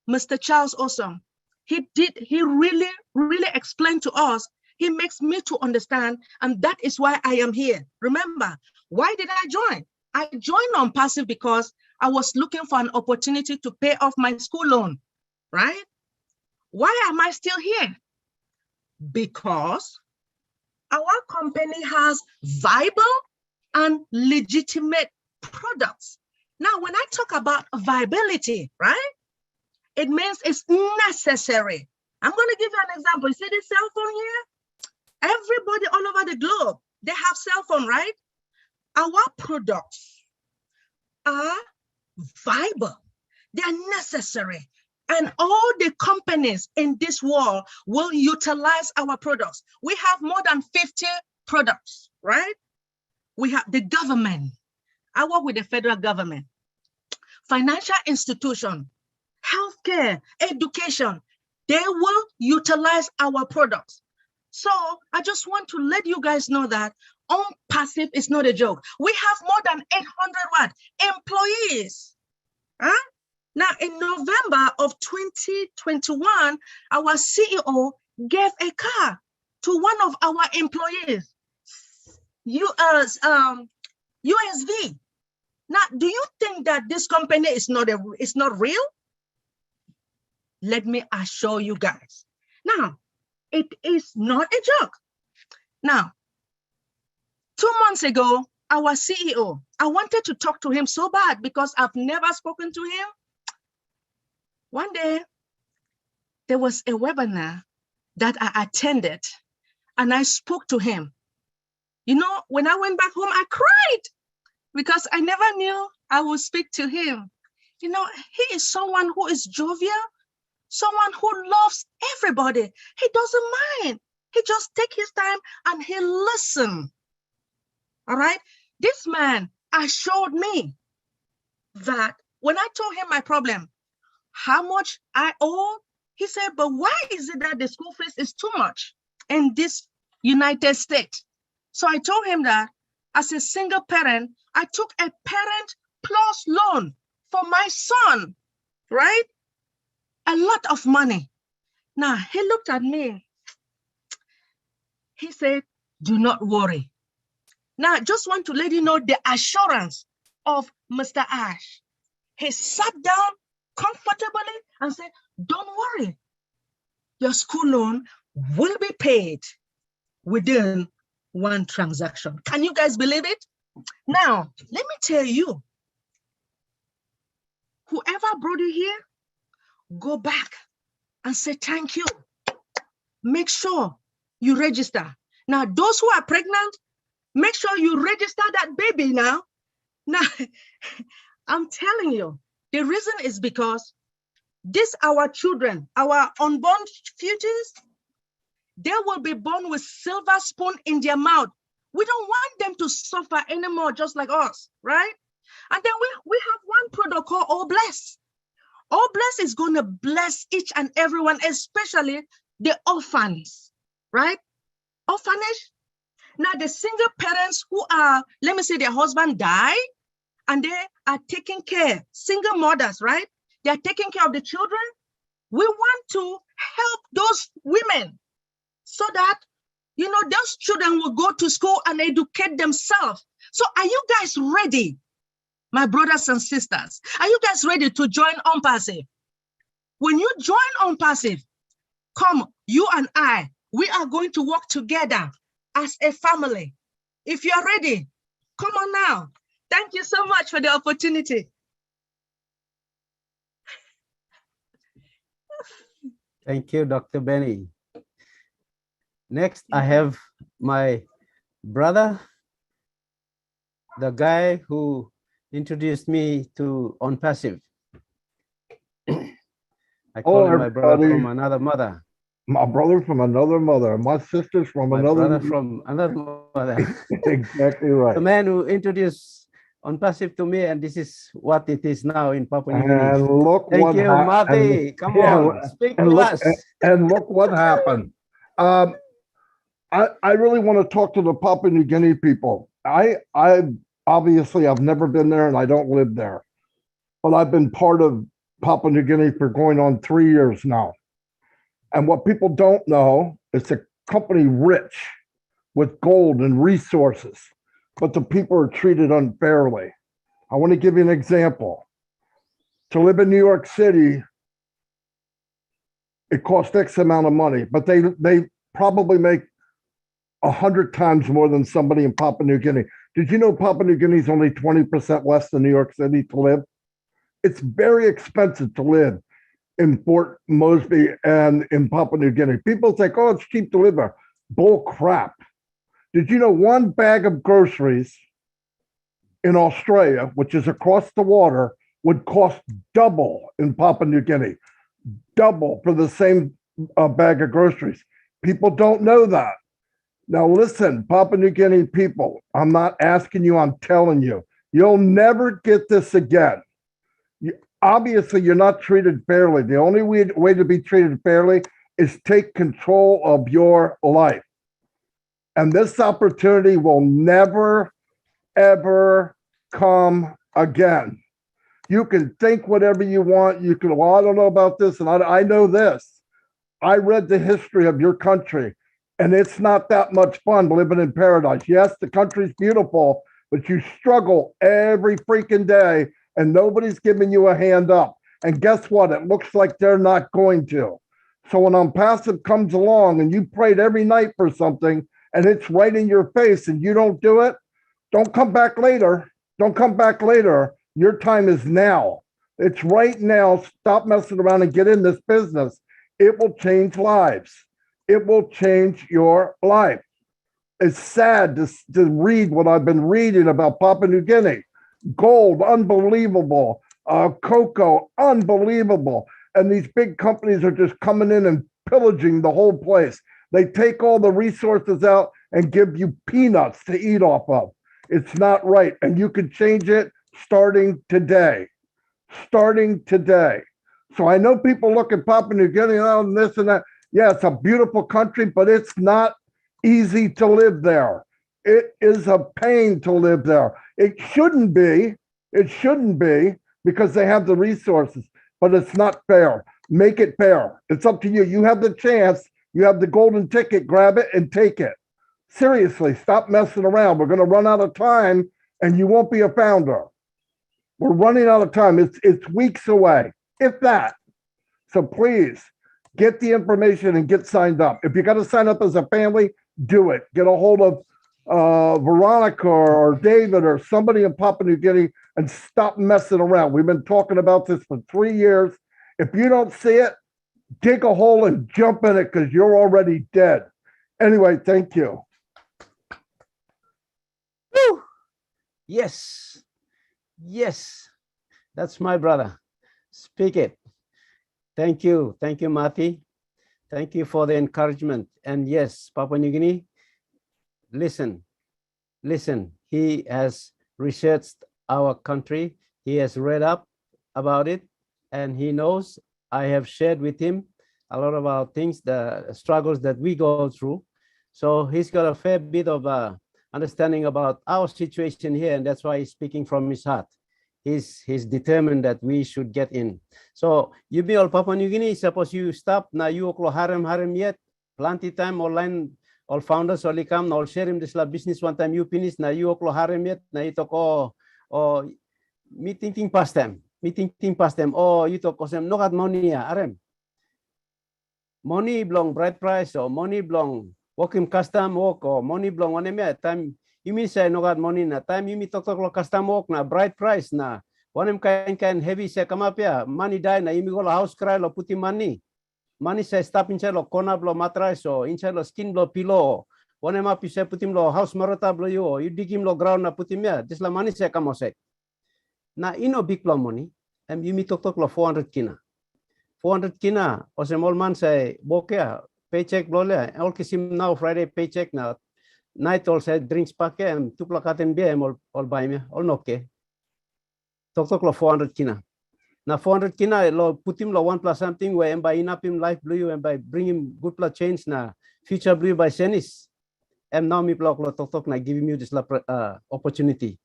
Speaker 9: Mr. Charles Awesome. He really, really explained to us. He makes me to understand, and that is why I am here. Remember, why did I join? I joined ONPASSIVE because I was looking for an opportunity to pay off my school loan, right? Why am I still here? Because our company has viable and legitimate products. Now, when I talk about viability, right? It means it's necessary. I'm going to give you an example. You see this cell phone here? Everybody all over the globe, they have cell phone, right? Our products are viable. They are necessary. And all the companies in this world will utilize our products. We have more than 50 products, right? We have the government. I work with the federal government, financial institution, healthcare, education. They will utilize our products. So I just want to let you guys know that ONPASSIVE is not a joke. We have more than 800 employees. Huh? Now, in November of 2021, our CEO gave a car to one of our employees, USV. Now, do you think that this company is not real? Let me assure you guys. Now, it is not a joke. Now, 2 months ago, our CEO, I wanted to talk to him so bad because I've never spoken to him. One day, there was a webinar that I attended and I spoke to him. You know, when I went back home, I cried because I never knew I would speak to him. You know, he is someone who is jovial, someone who loves everybody. He doesn't mind. He just takes his time and he listens. All right. This man assured me that when I told him my problem, how much I owe, he said, but why is it that the school fees is too much in this United States? So I told him that as a single parent, I took a parent plus loan for my son, right? A lot of money. Now, he looked at me. He said, do not worry. Now, I just want to let you know the assurance of Mr. Ash. He sat down comfortably and said, don't worry. Your school loan will be paid within one transaction. Can you guys believe it? Now, let me tell you, whoever brought you here, go back and say thank you. Make sure you register. Now, those who are pregnant, make sure you register that baby now. Now, I'm telling you, the reason is because these our children, our unborn futures, they will be born with silver spoon in their mouth. We don't want them to suffer anymore, just like us, right? And then we have one product called All Bless. All Bless is going to bless each and everyone, especially the orphans, right? Orphanage. Now, the single parents who are, let me say, their husband died, and they are taking care, single mothers, right? They are taking care of the children. We want to help those women so that, you know, those children will go to school and educate themselves. So are you guys ready, my brothers and sisters? Are you guys ready to join ONPASSIVE? When you join ONPASSIVE, come, you and I, we are going to work together as a family. If you're ready, come on now. Thank you so much for the opportunity.
Speaker 2: Thank you, Dr. Benny. Next, I have my brother, the guy who introduced me to ONPASSIVE. I call him my brother from another mother.
Speaker 1: My brother from another mother. My sister's from
Speaker 2: My
Speaker 1: another.
Speaker 2: brother from another mother.
Speaker 1: Exactly right.
Speaker 2: The man who introduced ONPASSIVE to me, and this is what it is now in Papua New Guinea.
Speaker 1: And look
Speaker 2: Thank
Speaker 1: what
Speaker 2: you, Marty. Come on, speak to us.
Speaker 1: And look what happened. I really want to talk to the Papua New Guinea people. I obviously I've never been there and I don't live there, but I've been part of Papua New Guinea for going on 3 years now. And what people don't know, it's a company rich with gold and resources, but the people are treated unfairly. I want to give you an example. To live in New York City, it costs X amount of money, but they probably make 100 times more than somebody in Papua New Guinea. Did you know Papua New Guinea is only 20% less than New York City to live? It's very expensive to live in Fort Mosby and in Papua New Guinea. People think, oh, it's cheap to live there. Bull crap. Did you know one bag of groceries in Australia, which is across the water, would cost double in Papua New Guinea? Double for the same bag of groceries. People don't know that. Now listen, Papua New Guinea people, I'm not asking you, I'm telling you, you'll never get this again. Obviously, you're not treated fairly. The only way to be treated fairly is take control of your life. And this opportunity will never, ever come again. You can think whatever you want. You can, well, I don't know about this, and I know this. I read the history of your country, and it's not that much fun living in paradise. Yes, the country's beautiful, but you struggle every freaking day, and nobody's giving you a hand up. And guess what? It looks like they're not going to. So when ONPASSIVE comes along and you prayed every night for something and it's right in your face and you don't do it, don't come back later. Don't come back later. Your time is now. It's right now. Stop messing around and get in this business. It will change lives. It will change your life. It's sad to read what I've been reading about Papua New Guinea. Gold, unbelievable. Cocoa, unbelievable. And these big companies are just coming in and pillaging the whole place. They take all the resources out and give you peanuts to eat off of. It's not right. And you can change it starting today. Starting today. So I know people look at Papua New Guinea and this and that. Yeah, it's a beautiful country, but it's not easy to live there. It is a pain to live there. It shouldn't be. It shouldn't be because they have the resources, but it's not fair. Make it fair. It's up to you. You have the chance. You have the golden ticket. Grab it and take it. Seriously, stop messing around. We're going to run out of time and you won't be a founder. We're running out of time. It's weeks away, if that. So please get the information and get signed up. If you got to sign up as a family, do it. Get a hold of Veronica or David or somebody in Papua New Guinea and stop messing around. We've been talking about this for 3 years. If you don't see it, dig a hole and jump in it because you're already dead. Anyway, thank you.
Speaker 2: Woo! Yes. Yes. That's my brother. Speak it. Thank you. Thank you, Mati. Thank you for the encouragement. And yes, Papua New Guinea, listen. He has researched our country. He has read up about it, and he knows I have shared with him a lot of our things, the struggles that we go through. So he's got a fair bit of understanding about our situation here, and that's why he's speaking from his heart. He's determined that we should get in. So you be all Papua New Guinea, suppose you stop, now you oklo harem yet, plenty time online, all founders all come, all share him this business one time you finish, now you oklo harem yet, now you talk oh meeting past them, oh you talk them no got money arem. Money belong bright price or money belong working custom work or money belong one time. You mean say no got money na time you mean talk custom work na bright price na one kind heavy say come up here money die na you go house cry lo putting money say stop inside lo corner blow mattress or inside lo skin blow pillow one up you say put him lo house marata blow you dig him lo ground na put him here this la money say come say na ino big blow money and you mean talk lo 400 kina 400 kina or some old man say bokeh paycheck blow le all kisim now Friday paycheck na night all said drinks pack and two plakaten beer all buy me all okay. Talk lo 400 kina. Now 400 kina lo put him lo 1 plus something where and by in up him life blue and by bring him good plus change na future blue by senis. And now me block lo talk na giving you this opportunity.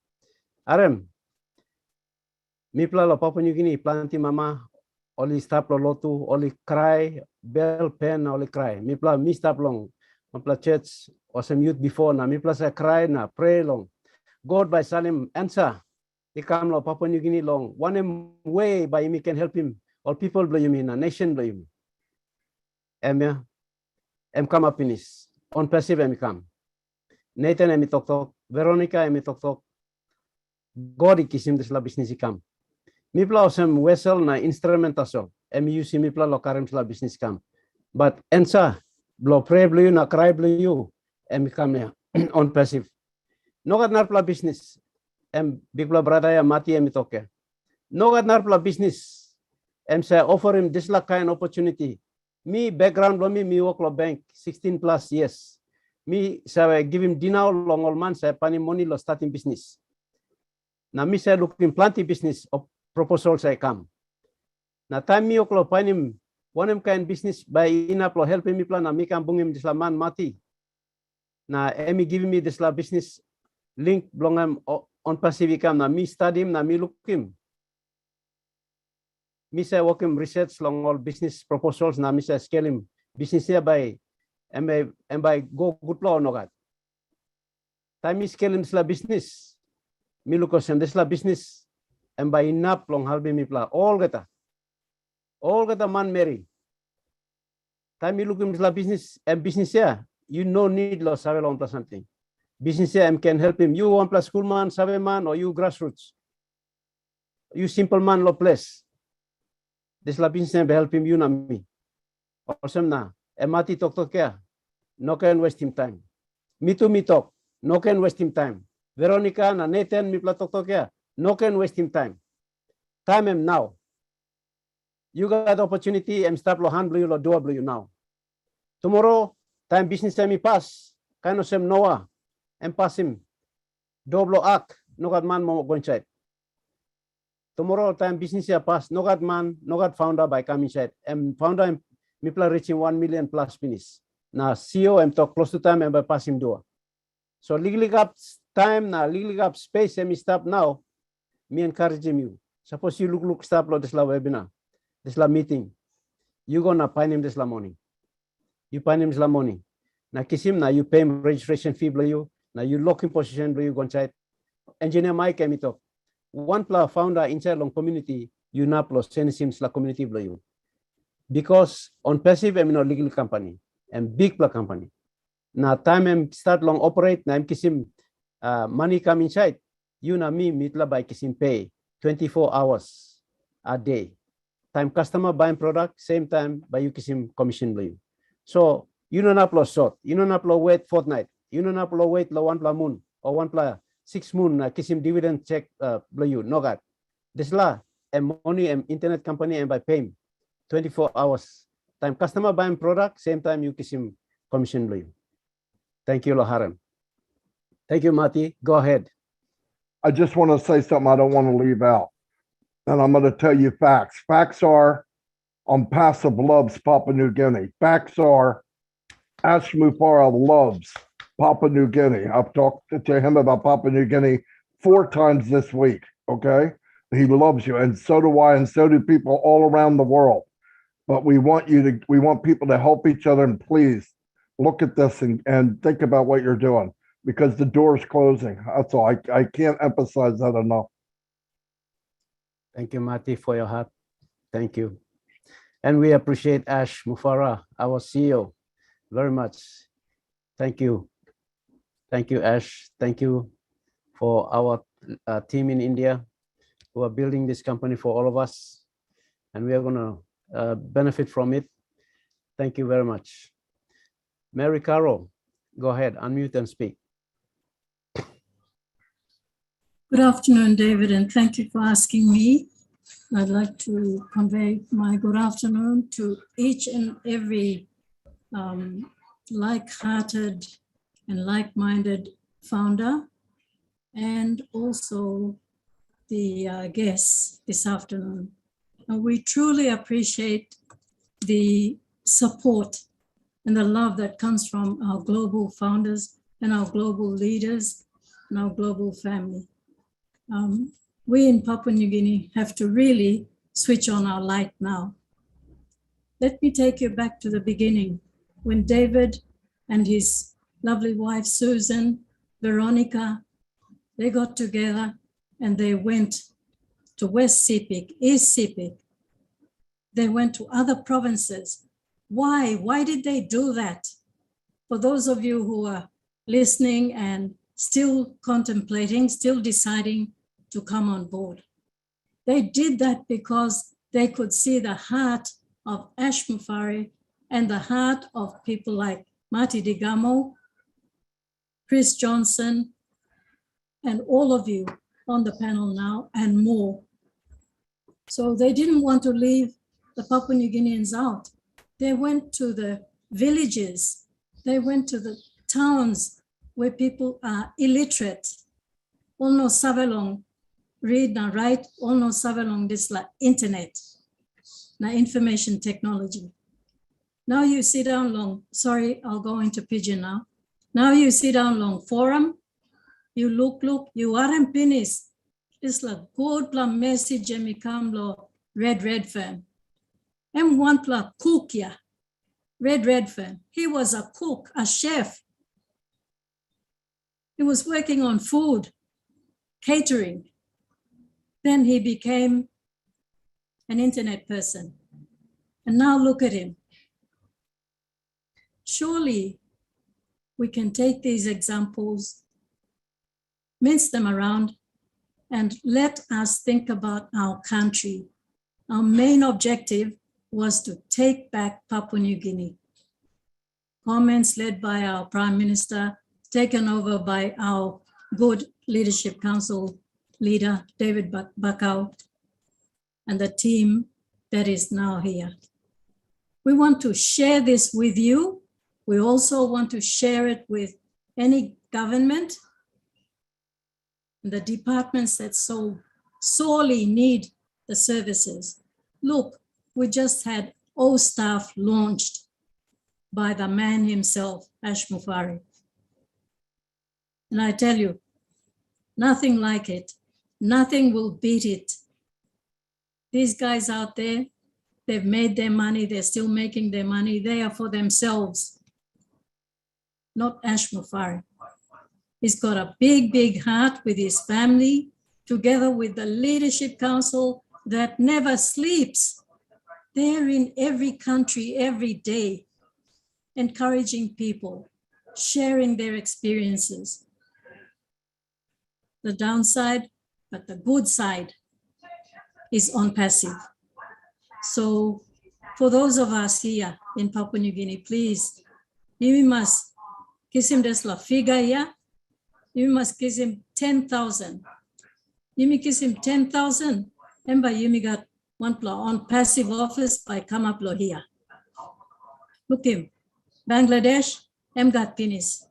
Speaker 2: Arem. Me pla lo Papua New Guinea planti mama only stop lo lotu only cry bell pen only cry. Me pla me stop long. Pla church or some youth before na me plus I cry na pray long. God by Salim answer. He come lo Papua New Guinea long. One way by me can help him. All people blow you mean a nation blow you. Em come up in this. ONPASSIVE em come. Nathan em talk. Veronica em talk. God ikisim this la business come. Me pla some vessel na instrumental so. Em use me pla lo karem la business come. But answer. Blow pray blow you na cry blow you. Em come here. ONPASSIVE. No got narpla business. Em big blow brother ya mati em toke. No got narpla business. Em say offer him this la kind opportunity. Me background blow me work lo bank 16 plus years. Me say give him dinner long all man say pani money lo starting business. Now me say looking plenty business of proposal say come. Now time me oklo pani him one him kind business by ina plo help me plan na me can bring him this la man mati. Na emi give me this la business link belong him ONPASSIVE come na me study him na me look him. Me say work him research long all business proposals na me say scale him business here by and by go good law no got. Time me scale him this la business. Me look him this la business and by enough long halbe me pla all gata man Mary. Time me look him this la business and business here. You no need lo save long plus something. Business here can help him. You 1 plus school man, save man, or you grassroots. You simple man lo place. This la business help him you na me. Awesome na. Emati talk here. No can waste him time. Me too me talk. No can waste him time. Veronica na Nathan me pla talk here. No can waste him time. Time him now. You got opportunity and stop lo hand blue lo do blue now. Tomorrow time business time me pass. Kind of same Noah. And pass him. Doblo ak. No got man mo go inside. Tomorrow time business year pass. No got man. No got founder by come inside. And founder me pla reaching 1 million plus finish. Now CEO and talk close to time and by pass him door. So legally up time now. Legally up space and me stop now. me encourage you. Suppose you look stop lo this la webinar, this la meeting. You gonna find him this la morning. You find him this la morning. Na kisim na you pay him registration fee below you. Now you lock in position below you go inside. Engineer Mike came it up. One plus founder inside long community, you na plus send sims la community below you. Because ONPASSIVE I mean a legal company and big pla company. Now time I'm start long operate, na I'm kisim money come inside. You na me mitla by kisim pay 24 hours a day. Time customer buying product, same time by you kisim commission below you. So you don't upload short, you don't upload wait fortnight, you don't upload wait la 1 pla moon or 1 pla 6 moon kisim dividend check below you. No God. This la and money and internet company and by paying 24 hours. Time customer buying product, same time you kisim commission below you. Thank you, Loharan. Thank you, Mati. Go ahead.
Speaker 1: I just want to say something I don't want to leave out. And I'm going to tell you facts. Facts are ONPASSIVE loves Papua New Guinea. Facts are Ash Mufara loves Papua New Guinea. I've talked to him about Papua New Guinea 4 times this week. Okay. He loves you. And so do I. And so do people all around the world. But we want people to help each other. And please look at this and think about what you're doing because the door is closing. That's all. I can't emphasize that enough.
Speaker 2: Thank you, Mati, for your heart. Thank you. And we appreciate Ash Mufara, our CEO, very much. Thank you. Thank you, Ash. Thank you for our team in India who are building this company for all of us. And we are going to benefit from it. Thank you very much. Mary Carroll, go ahead, unmute and speak.
Speaker 10: Good afternoon, David, and thank you for asking me. I'd like to convey my good afternoon to each and every like-hearted and like-minded founder, and also the guests this afternoon. And we truly appreciate the support and the love that comes from our global founders and our global leaders and our global family. We in Papua New Guinea have to really switch on our light now. Let me take you back to the beginning when David and his lovely wife, Susan, Veronica, they got together and they went to West Sepik, East Sepik. They went to other provinces. Why? Why did they do that? For those of you who are listening and still contemplating, still deciding to come on board. They did that because they could see the heart of Ash Mufari and the heart of people like Marty Digamo, Chris Johnson, and all of you on the panel now and more. So they didn't want to leave the Papua New Guineans out. They went to the villages, they went to the towns where people are illiterate, almost Savelong, read and write, almost Savelong, this like internet, now information technology. Now you sit down long, sorry, I'll go into Pidgin now. Now you sit down long forum, you look, you aren't finished. It's like good pla message and become lo red firm. And one pla cook ya, red firm. He was a cook, a chef. He was working on food, catering. Then he became an internet person. And now look at him. Surely we can take these examples, mince them around, and let us think about our country. Our main objective was to take back Papua New Guinea. Comments led by our Prime Minister, taken over by our good Leadership Council leader, David Bakau, and the team that is now here. We want to share this with you. We also want to share it with any government, the departments that so sorely need the services. Look, we just had O-Staff launched by the man himself, Ash Mufari. And I tell you, nothing like it. Nothing will beat it. These guys out there, they've made their money. They're still making their money. They are for themselves, not Ash Mufari. He's got a big, big heart with his family, together with the Leadership Council that never sleeps. They're in every country, every day, encouraging people, sharing their experiences. The downside, but the good side is ONPASSIVE. So for those of us here in Papua New Guinea, please, you must kiss him this la figure here. You must kiss him 10,000. You may kiss him 10,000. And by you got one ONPASSIVE office by come up here. Look him, Bangladesh, got Guineas.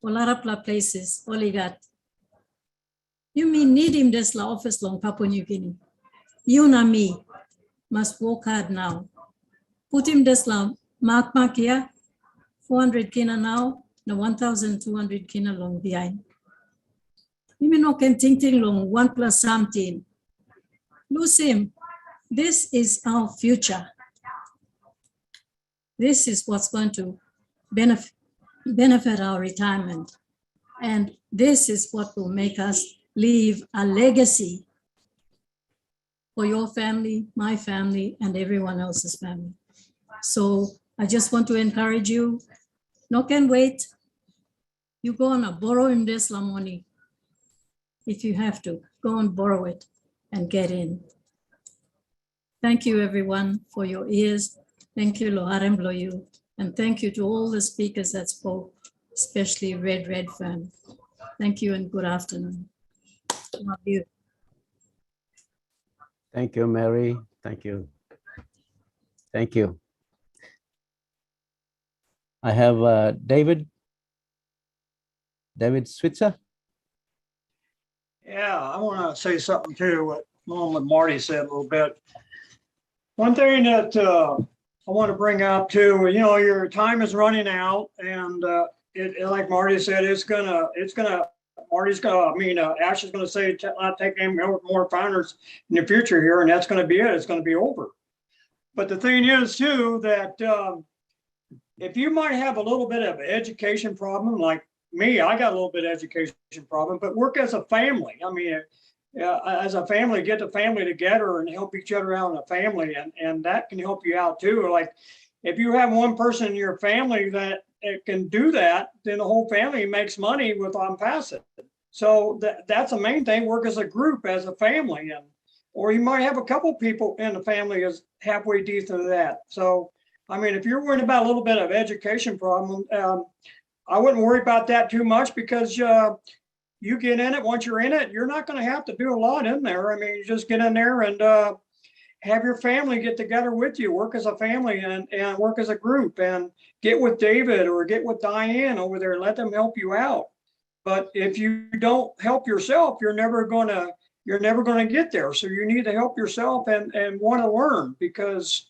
Speaker 10: A lot of places, all he got. You may need him this la office long Papua New Guinea. You and me must work hard now. Put him this la mark here, 400 kina now, no 1,200 kina long behind. You may not can think long 1 plus something. Lose him. This is our future. This is what's going to benefit our retirement. And this is what will make us leave a legacy for your family, my family, and everyone else's family. So I just want to encourage you, no can wait. You go and borrow him this money. If you have to, go and borrow it and get in. Thank you everyone for your ears. Thank you, Loharem Bloyu. And thank you to all the speakers that spoke, especially Red Fan. Thank you and good afternoon. Love you.
Speaker 2: Thank you, Mary. Thank you. Thank you. I have David Switzer.
Speaker 11: Yeah, I want to say something too, along with Marty said a little bit. One thing that I want to bring up too, you know, your time is running out, and like Marty said, Ash is going to say, not take any more founders in the future here, and that's going to be it. It's going to be over. But the thing is too, that if you might have a little bit of an education problem, like me, I got a little bit of education problem, but work as a family. I mean, as a family, get the family together and help each other out in a family, and that can help you out too. Like if you have one person in your family that can do that, then the whole family makes money with ONPASSIVE. So that's the main thing, work as a group, as a family. Or you might have a couple people in the family is halfway decent to that. So, I mean, if you're worried about a little bit of education problem, I wouldn't worry about that too much, because you get in it, once you're in it, you're not going to have to do a lot in there. I mean, you just get in there and have your family get together with you, work as a family and work as a group, and get with David or get with Diane over there and let them help you out. But if you don't help yourself, you're never going to get there. So you need to help yourself and want to learn, because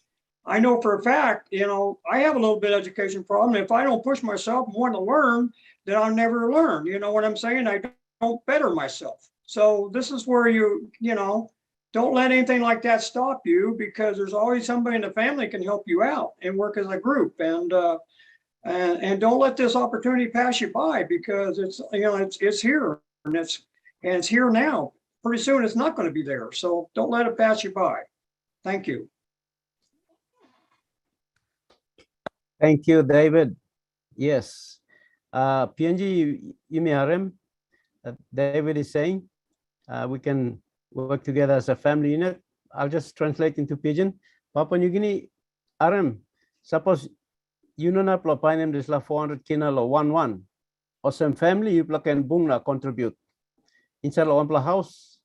Speaker 11: I know for a fact, you know, I have a little bit of education problem. If I don't push myself and want to learn, then I'll never learn. You know what I'm saying? I don't better myself. So this is where you know, don't let anything like that stop you, because there's always somebody in the family can help you out and work as a group. And don't let this opportunity pass you by, because it's, you know, it's here and it's here now. Pretty soon it's not going to be there. So don't let it pass you by. Thank you.
Speaker 2: Thank you, David. Yes. PNG Yumiarem, David is saying we can work together as a family unit. I'll just translate into Pidgin. Papua New Guinea, RM, suppose you know na plopainem this la 400 kina lo 1-1. Or some family you plug and boom na contribute. Inside one house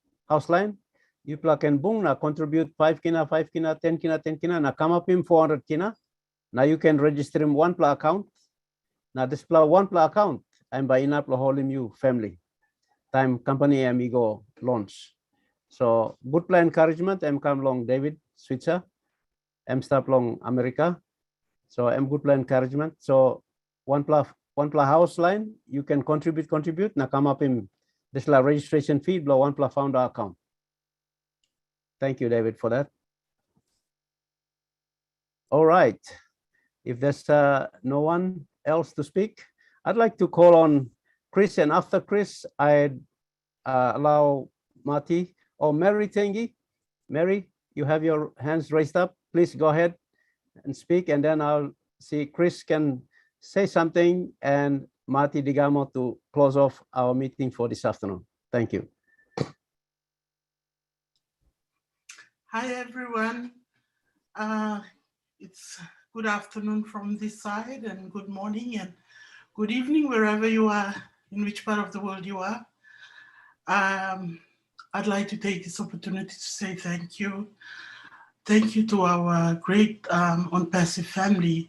Speaker 2: line, you plug and boom na contribute 5 kina, 5 kina, 10 kina, 10 kina, na come up in 400 kina. Now you can register him one pla account. Now this pla one pla account, I'm buying up the whole you family. Time company amigo launch. So good plan encouragement. I'm come along David Switzer. I'm stop long America. So I'm good plan encouragement. So one pla house line, you can contribute. Now come up in This is the registration fee below OnePlus account. Thank you, David, for that. All right. If there's no one else to speak, I'd like to call on Chris, and after Chris, I'd allow Marty or Mary Tengi. Mary, you have your hands raised up. Please go ahead and speak, and then I'll see Chris can say something, and Marty Digamo to close off our meeting for this afternoon. Thank you.
Speaker 12: Hi, everyone. It's good afternoon from this side, and good morning and good evening, wherever you are, in which part of the world you are. I'd like to take this opportunity to say thank you. Thank you to our great ONPASSIVE family.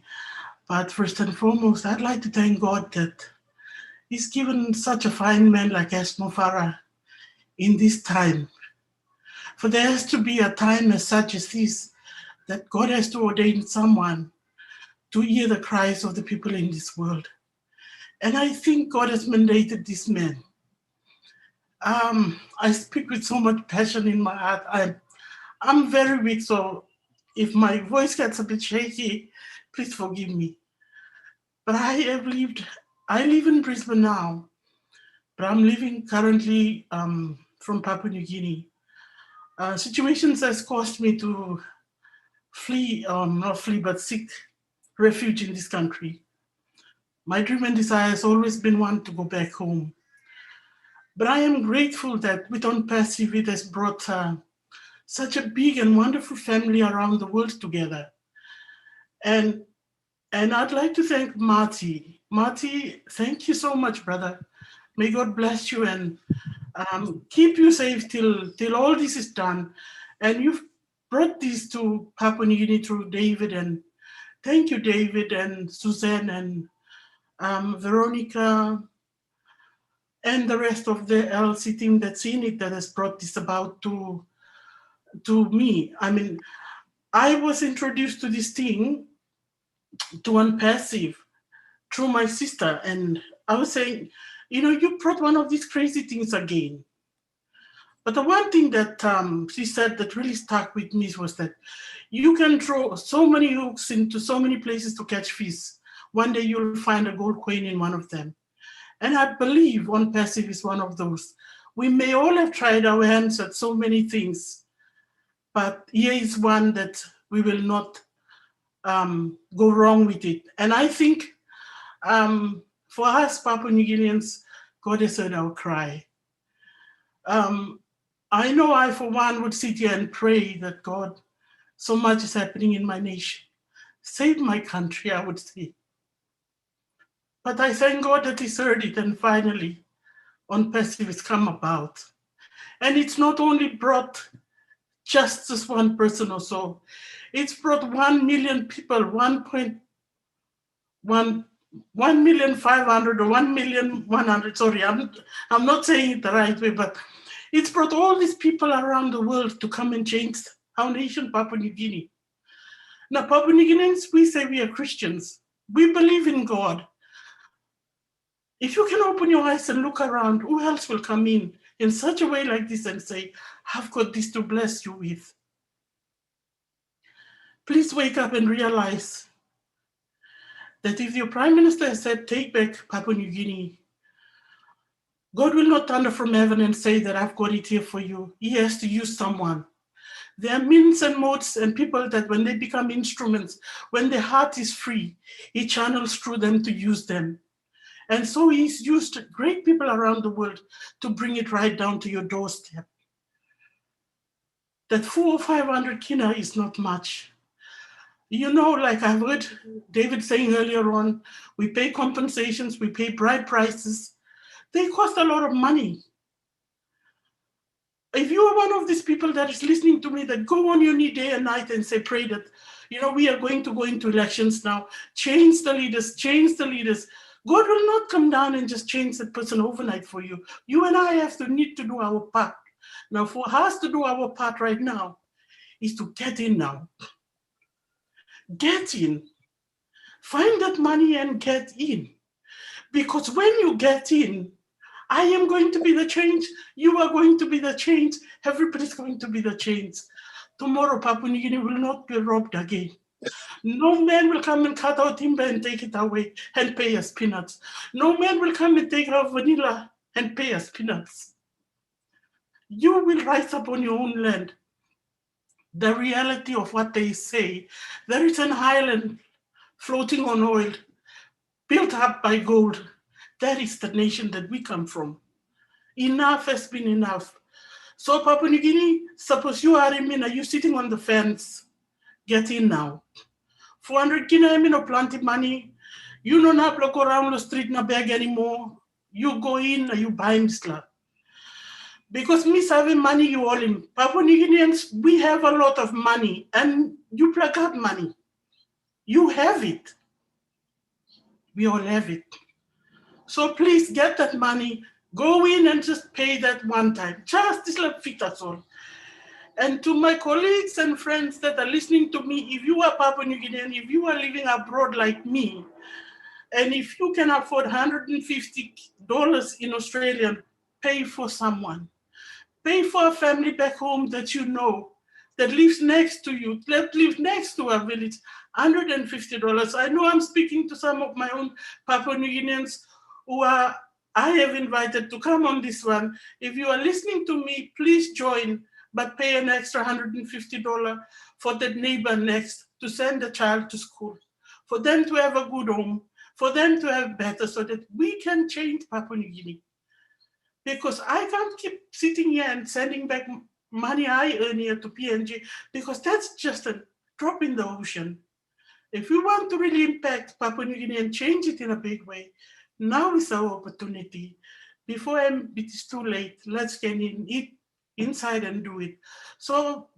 Speaker 12: But first and foremost, I'd like to thank God that He's given such a fine man like Esmo Farah in this time. For there has to be a time as such as this, that God has to ordain someone to hear the cries of the people in this world. And I think God has mandated this man. I speak with so much passion in my heart. I'm very weak, so if my voice gets a bit shaky, please forgive me. But I live in Brisbane now, but I'm living currently from Papua New Guinea. Situations has caused me to flee, not flee, but seek refuge in this country. My dream and desire has always been one to go back home. But I am grateful that with ONPASSIVE, it has brought such a big and wonderful family around the world together. And I'd like to thank Marty. Marty, thank you so much, brother. May God bless you and keep you safe till all this is done. And you've brought this to Papua New Guinea through David, and thank you, David and Suzanne and Veronica and the rest of the LC team that's in it that has brought this about to me. I mean, I was introduced to this thing, to ONPASSIVE, through my sister, and I was saying, you know, you brought one of these crazy things again. But the one thing that she said that really stuck with me was that you can throw so many hooks into so many places to catch fish. One day you'll find a gold coin in one of them. And I believe ONPASSIVE is one of those. We may all have tried our hands at so many things, but here is one that we will not go wrong with it. And I think for us Papua New Guineans, God has heard our cry. I know I, for one, would sit here and pray that God, so much is happening in my nation. Save my country, I would say. But I thank God that He's heard it, and finally, ONPASSIVE has come about. And it's not only brought just this one person or so, it's brought 1 million people, 1.500 or 1,100,000, sorry, I'm not saying it the right way, but it's brought all these people around the world to come and change our nation, Papua New Guinea. Now, Papua New Guineans, we say we are Christians. We believe in God. If you can open your eyes and look around, who else will come in such a way like this and say, I've got this to bless you with? Please wake up and realize that if your Prime Minister has said, take back Papua New Guinea, God will not thunder from heaven and say that I've got it here for you. He has to use someone. There are means and modes and people that when they become instruments, when their heart is free, He channels through them to use them. And so He's used great people around the world to bring it right down to your doorstep. That 400 or 500 kina is not much. You know, like I've heard David saying earlier on, we pay compensations, we pay bride prices. They cost a lot of money. If you are one of these people that is listening to me, that go on your knee day and night and say, pray that, you know, we are going to go into elections now, change the leaders, change the leaders. God will not come down and just change that person overnight for you. You and I need to do our part. Now, for us to do our part right now is to get in now. Get in. Find that money and get in. Because when you get in, I am going to be the change. You are going to be the change. Everybody's going to be the change. Tomorrow, Papua New Guinea will not be robbed again. No man will come and cut our timber and take it away and pay us peanuts. No man will come and take our vanilla and pay us peanuts. You will rise up on your own land. The reality of what they say, there is an island floating on oil, built up by gold. That is the nation that we come from. Enough has been enough. So Papua New Guinea, suppose you are in Mina, you sitting on the fence, get in now. 400 Guinea Mina plenty money. You don't have to go around the street na beg anymore. You go in and you buy misla. Because me having money, you all in. Papua New Guineans, we have a lot of money and you plug up money. You have it. We all have it. So please get that money, go in and just pay that one time. Just this little fit, that's all. And to my colleagues and friends that are listening to me, if you are Papua New Guinean, if you are living abroad like me, and if you can afford $150 in Australian, pay for someone. Pay for a family back home that you know, that lives next to you, that lives next to a village, $150. I know I'm speaking to some of my own Papua New Guineans who I have invited to come on this one. If you are listening to me, please join, but pay an extra $150 for that neighbor next to send a child to school, for them to have a good home, for them to have better, so that we can change Papua New Guinea. Because I can't keep sitting here and sending back money I earn here to PNG, because that's just a drop in the ocean. If we want to really impact Papua New Guinea and change it in a big way, now is our opportunity. Before it is too late, let's get inside and do it. So,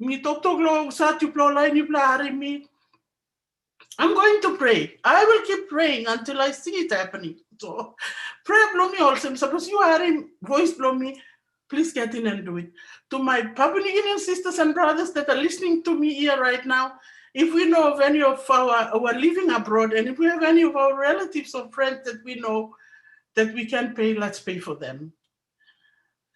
Speaker 12: I'm going to pray. I will keep praying until I see it happening. So pray blow me also. Suppose you are in voice blow me, please get in and do it. To my Papua New Guinean sisters and brothers that are listening to me here right now, if we know of any of our living abroad, and if we have any of our relatives or friends that we know that we can pay, let's pay for them.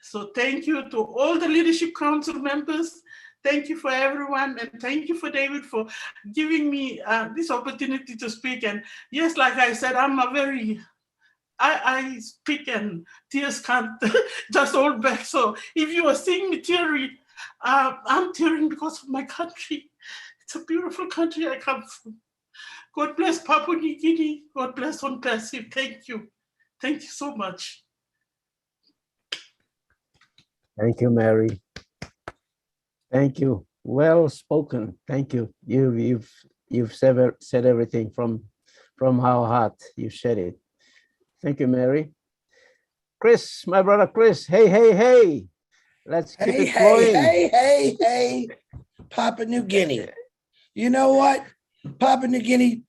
Speaker 12: So thank you to all the Leadership Council members. Thank you for everyone, and thank you for David for giving me this opportunity to speak. And yes, like I said, I speak and tears can't just hold back. So if you are seeing me teary, I'm tearing because of my country. It's a beautiful country I come from. God bless Papua New Guinea. God bless ONPASSIVE. Thank you. Thank you so much.
Speaker 2: Thank you, Mary. Thank you. Well spoken. Thank you. You've said everything from our heart. You said it. Thank you, Mary. Chris, my brother Chris. Hey, hey, hey. Let's keep it flowing.
Speaker 13: Hey, Papua New Guinea. You know what? Papua New Guinea,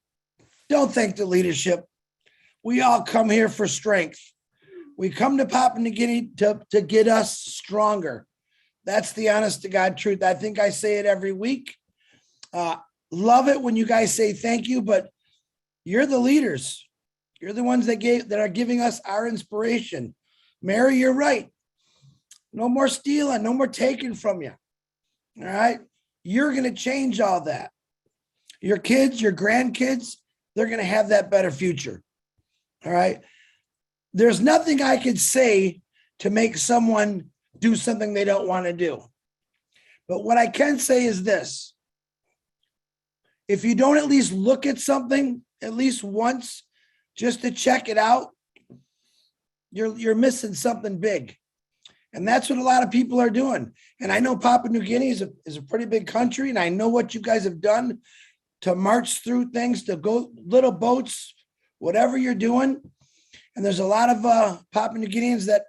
Speaker 13: don't thank the leadership. We all come here for strength. We come to Papua New Guinea to get us stronger. That's the honest to God truth. I think I say it every week. Love it when you guys say thank you, but you're the leaders. You're the ones that are giving us our inspiration. Mary, you're right. No more stealing, no more taking from you. All right. You're going to change all that. Your kids, your grandkids, they're going to have that better future. All right. There's nothing I could say to make someone do something they don't want to do. But what I can say is this. If you don't at least look at something at least once just to check it out, you're missing something big. And that's what a lot of people are doing. And I know Papua New Guinea is a pretty big country, and I know what you guys have done to march through things, to go little boats, whatever you're doing. And there's a lot of Papua New Guineans that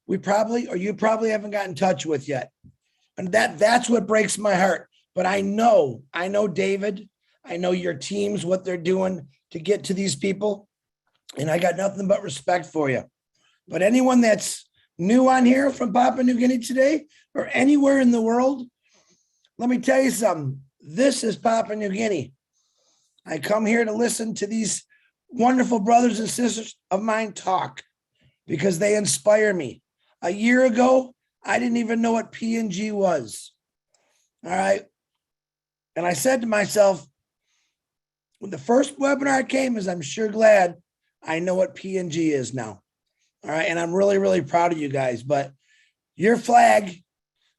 Speaker 13: you probably haven't got in touch with yet. And that's what breaks my heart. But I know David, I know your teams, what they're doing to get to these people. And I got nothing but respect for you. But anyone that's new on here from Papua New Guinea today or anywhere in the world, let me tell you something. This is Papua New Guinea. I come here to listen to these wonderful brothers and sisters of mine talk. because they inspire me. A year ago, I didn't even know what P&G was. All right. And I said to myself, when the first webinar came, is I'm sure glad I know what P&G is now. All right. And I'm really, really proud of you guys. But your flag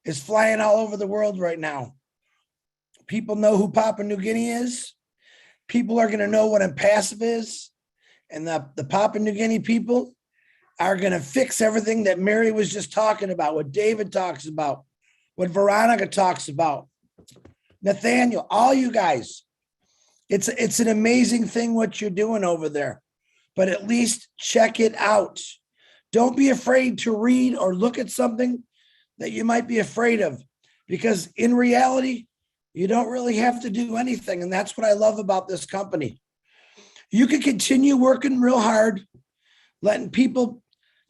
Speaker 13: is flying all over the world right now. People know who Papua New Guinea is. People are going to know what ONPASSIVE is. And the Papua New Guinea people are going to fix everything that Mary was just talking about, what David talks about, what Veronica talks about, Nathaniel, all you guys. It's an amazing thing what you're doing over there, but at least check it out. Don't be afraid to read or look at something that you might be afraid of, because in reality, you don't really have to do anything. And that's what I love about this company. You can continue working real hard, letting people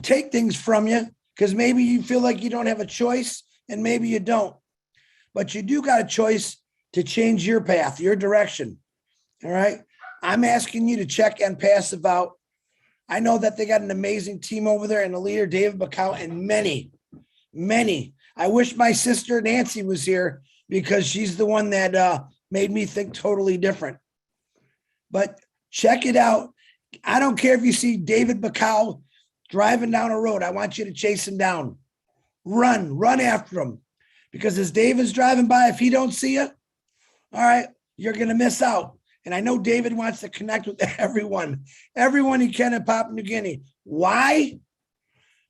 Speaker 13: take things from you, because maybe you feel like you don't have a choice and maybe you don't. But you do got a choice to change your path, your direction. All right. I'm asking you to check ONPASSIVE out. I know that they got an amazing team over there and the leader, David Bacau, and many. I wish my sister Nancy was here because she's the one that made me think totally different. But check it out. I don't care if you see David Bacau driving down a road. I want you to chase him down. Run after him. Because as David's driving by, if he don't see you, all right, you're going to miss out. And I know David wants to connect with everyone he can in Papua New Guinea. Why?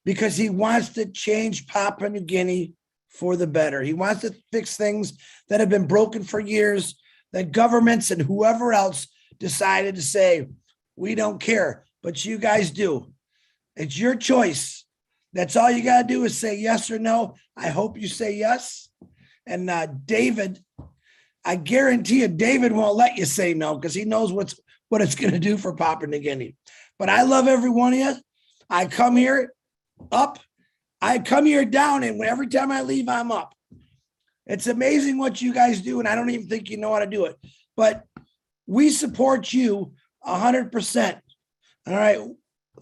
Speaker 13: Because he wants to change Papua New Guinea for the better. He wants to fix things that have been broken for years, that governments and whoever else decided to say, we don't care, but you guys do. It's your choice. That's all you got to do is say yes or no. I hope you say yes. And David, I guarantee you, David won't let you say no because he knows what it's going to do for Papua New Guinea. But I love every one of you. I come here up, I come here down, and every time I leave, I'm up. It's amazing what you guys do, and I don't even think you know how to do it. But we support you 100%. All right.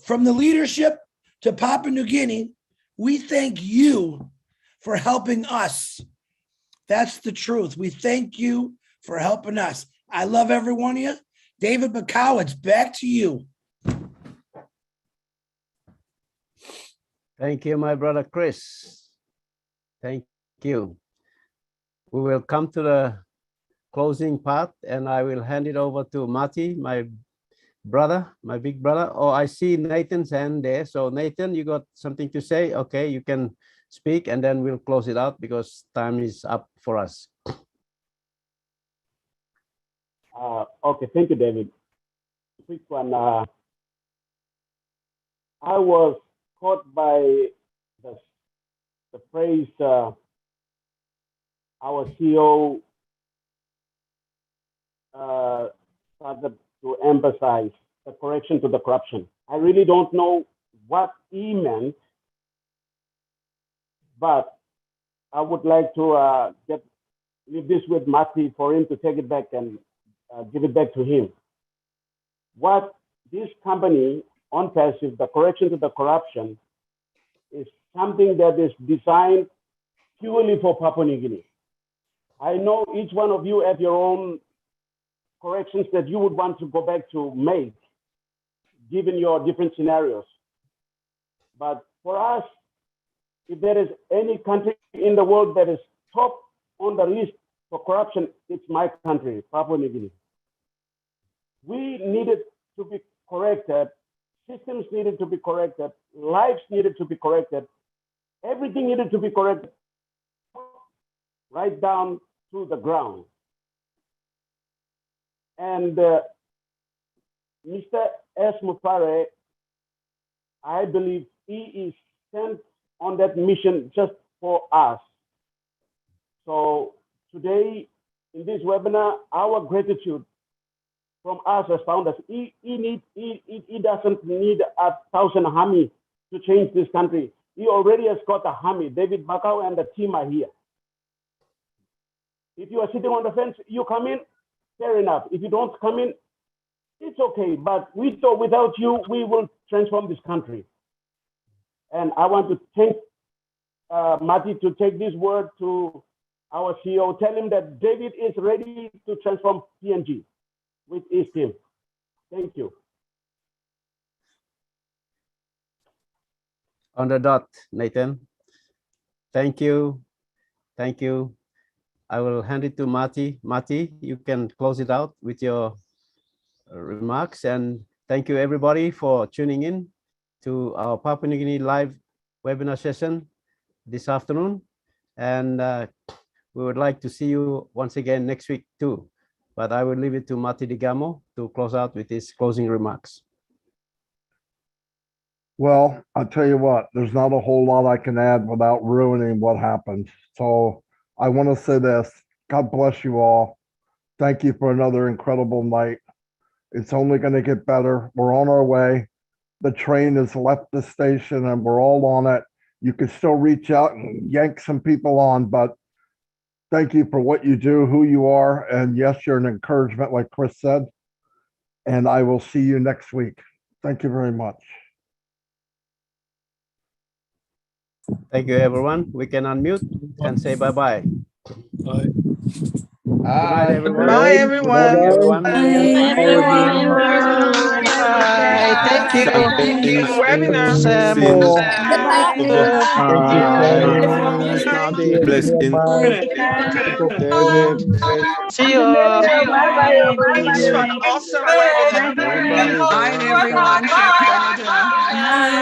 Speaker 13: From the leadership to Papua New Guinea, we thank you for helping us. That's the truth. We thank you for helping us. I love every one of you. David Bacau, it's back to you.
Speaker 2: Thank you, my brother Chris. Thank you. We will come to the closing part and I will hand it over to Marty, my brother, my big brother. Oh, I see Nathan's hand there. So Nathan, you got something to say? Okay, you can speak and then we'll close it out because time is up for us.
Speaker 5: Okay, thank you, David. Quick one. I was caught by the phrase our CEO started to emphasize the correction to the corruption. I really don't know what he meant, but I would like to leave this with Marty for him to take it back and give it back to him. What this company, ONPASSIVE, the correction to the corruption, is something that is designed purely for Papua New Guinea. I know each one of you have your own corrections that you would want to go back to make, given your different scenarios. But for us, if there is any country in the world that is top on the list for corruption, it's my country, Papua New Guinea. We needed to be corrected. Systems needed to be corrected. Lives needed to be corrected. Everything needed to be corrected right down to the ground. And Mr. S. Mufare, I believe he is sent on that mission just for us. So today, in this webinar, our gratitude from us as founders, he doesn't need 1,000 army to change this country. He already has got a army. David Bacau and the team are here. If you are sitting on the fence, you come in, fair enough. If you don't come in, it's okay. But we thought without you, we will transform this country. And I want to thank Mati to take this word to our CEO. Tell him that David is ready to transform PNG with his team. Thank you.
Speaker 2: On the dot, Nathan. Thank you. Thank you. I will hand it to Mati. Mati, you can close it out with your remarks. And thank you everybody for tuning in to our Papua New Guinea live webinar session this afternoon. And we would like to see you once again next week too. But I will leave it to Mati Digamo to close out with his closing remarks.
Speaker 1: Well, I'll tell you what, there's not a whole lot I can add without ruining what happened. So I want to say this, God bless you all. Thank you for another incredible night. It's only going to get better. We're on our way. The train has left the station and we're all on it. You can still reach out and yank some people on, but thank you for what you do, who you are. And yes, you're an encouragement, like Chris said. And I will see you next week. Thank you very much.
Speaker 2: Thank you, everyone. We can unmute and say bye-bye.
Speaker 13: Bye.
Speaker 2: Good night, everyone.
Speaker 14: Bye, everyone.
Speaker 2: Everyone.
Speaker 14: Bye, everyone. Bye. Thank you. Good webinar.
Speaker 1: Samuel.
Speaker 3: Thank you so much, Mati.
Speaker 15: Blessing.
Speaker 3: David, Chris.
Speaker 14: See you all.
Speaker 16: Bye-bye.
Speaker 14: Thanks for an awesome webinar.
Speaker 3: Everybody.
Speaker 16: Bye, everyone from Canada.
Speaker 10: Bye.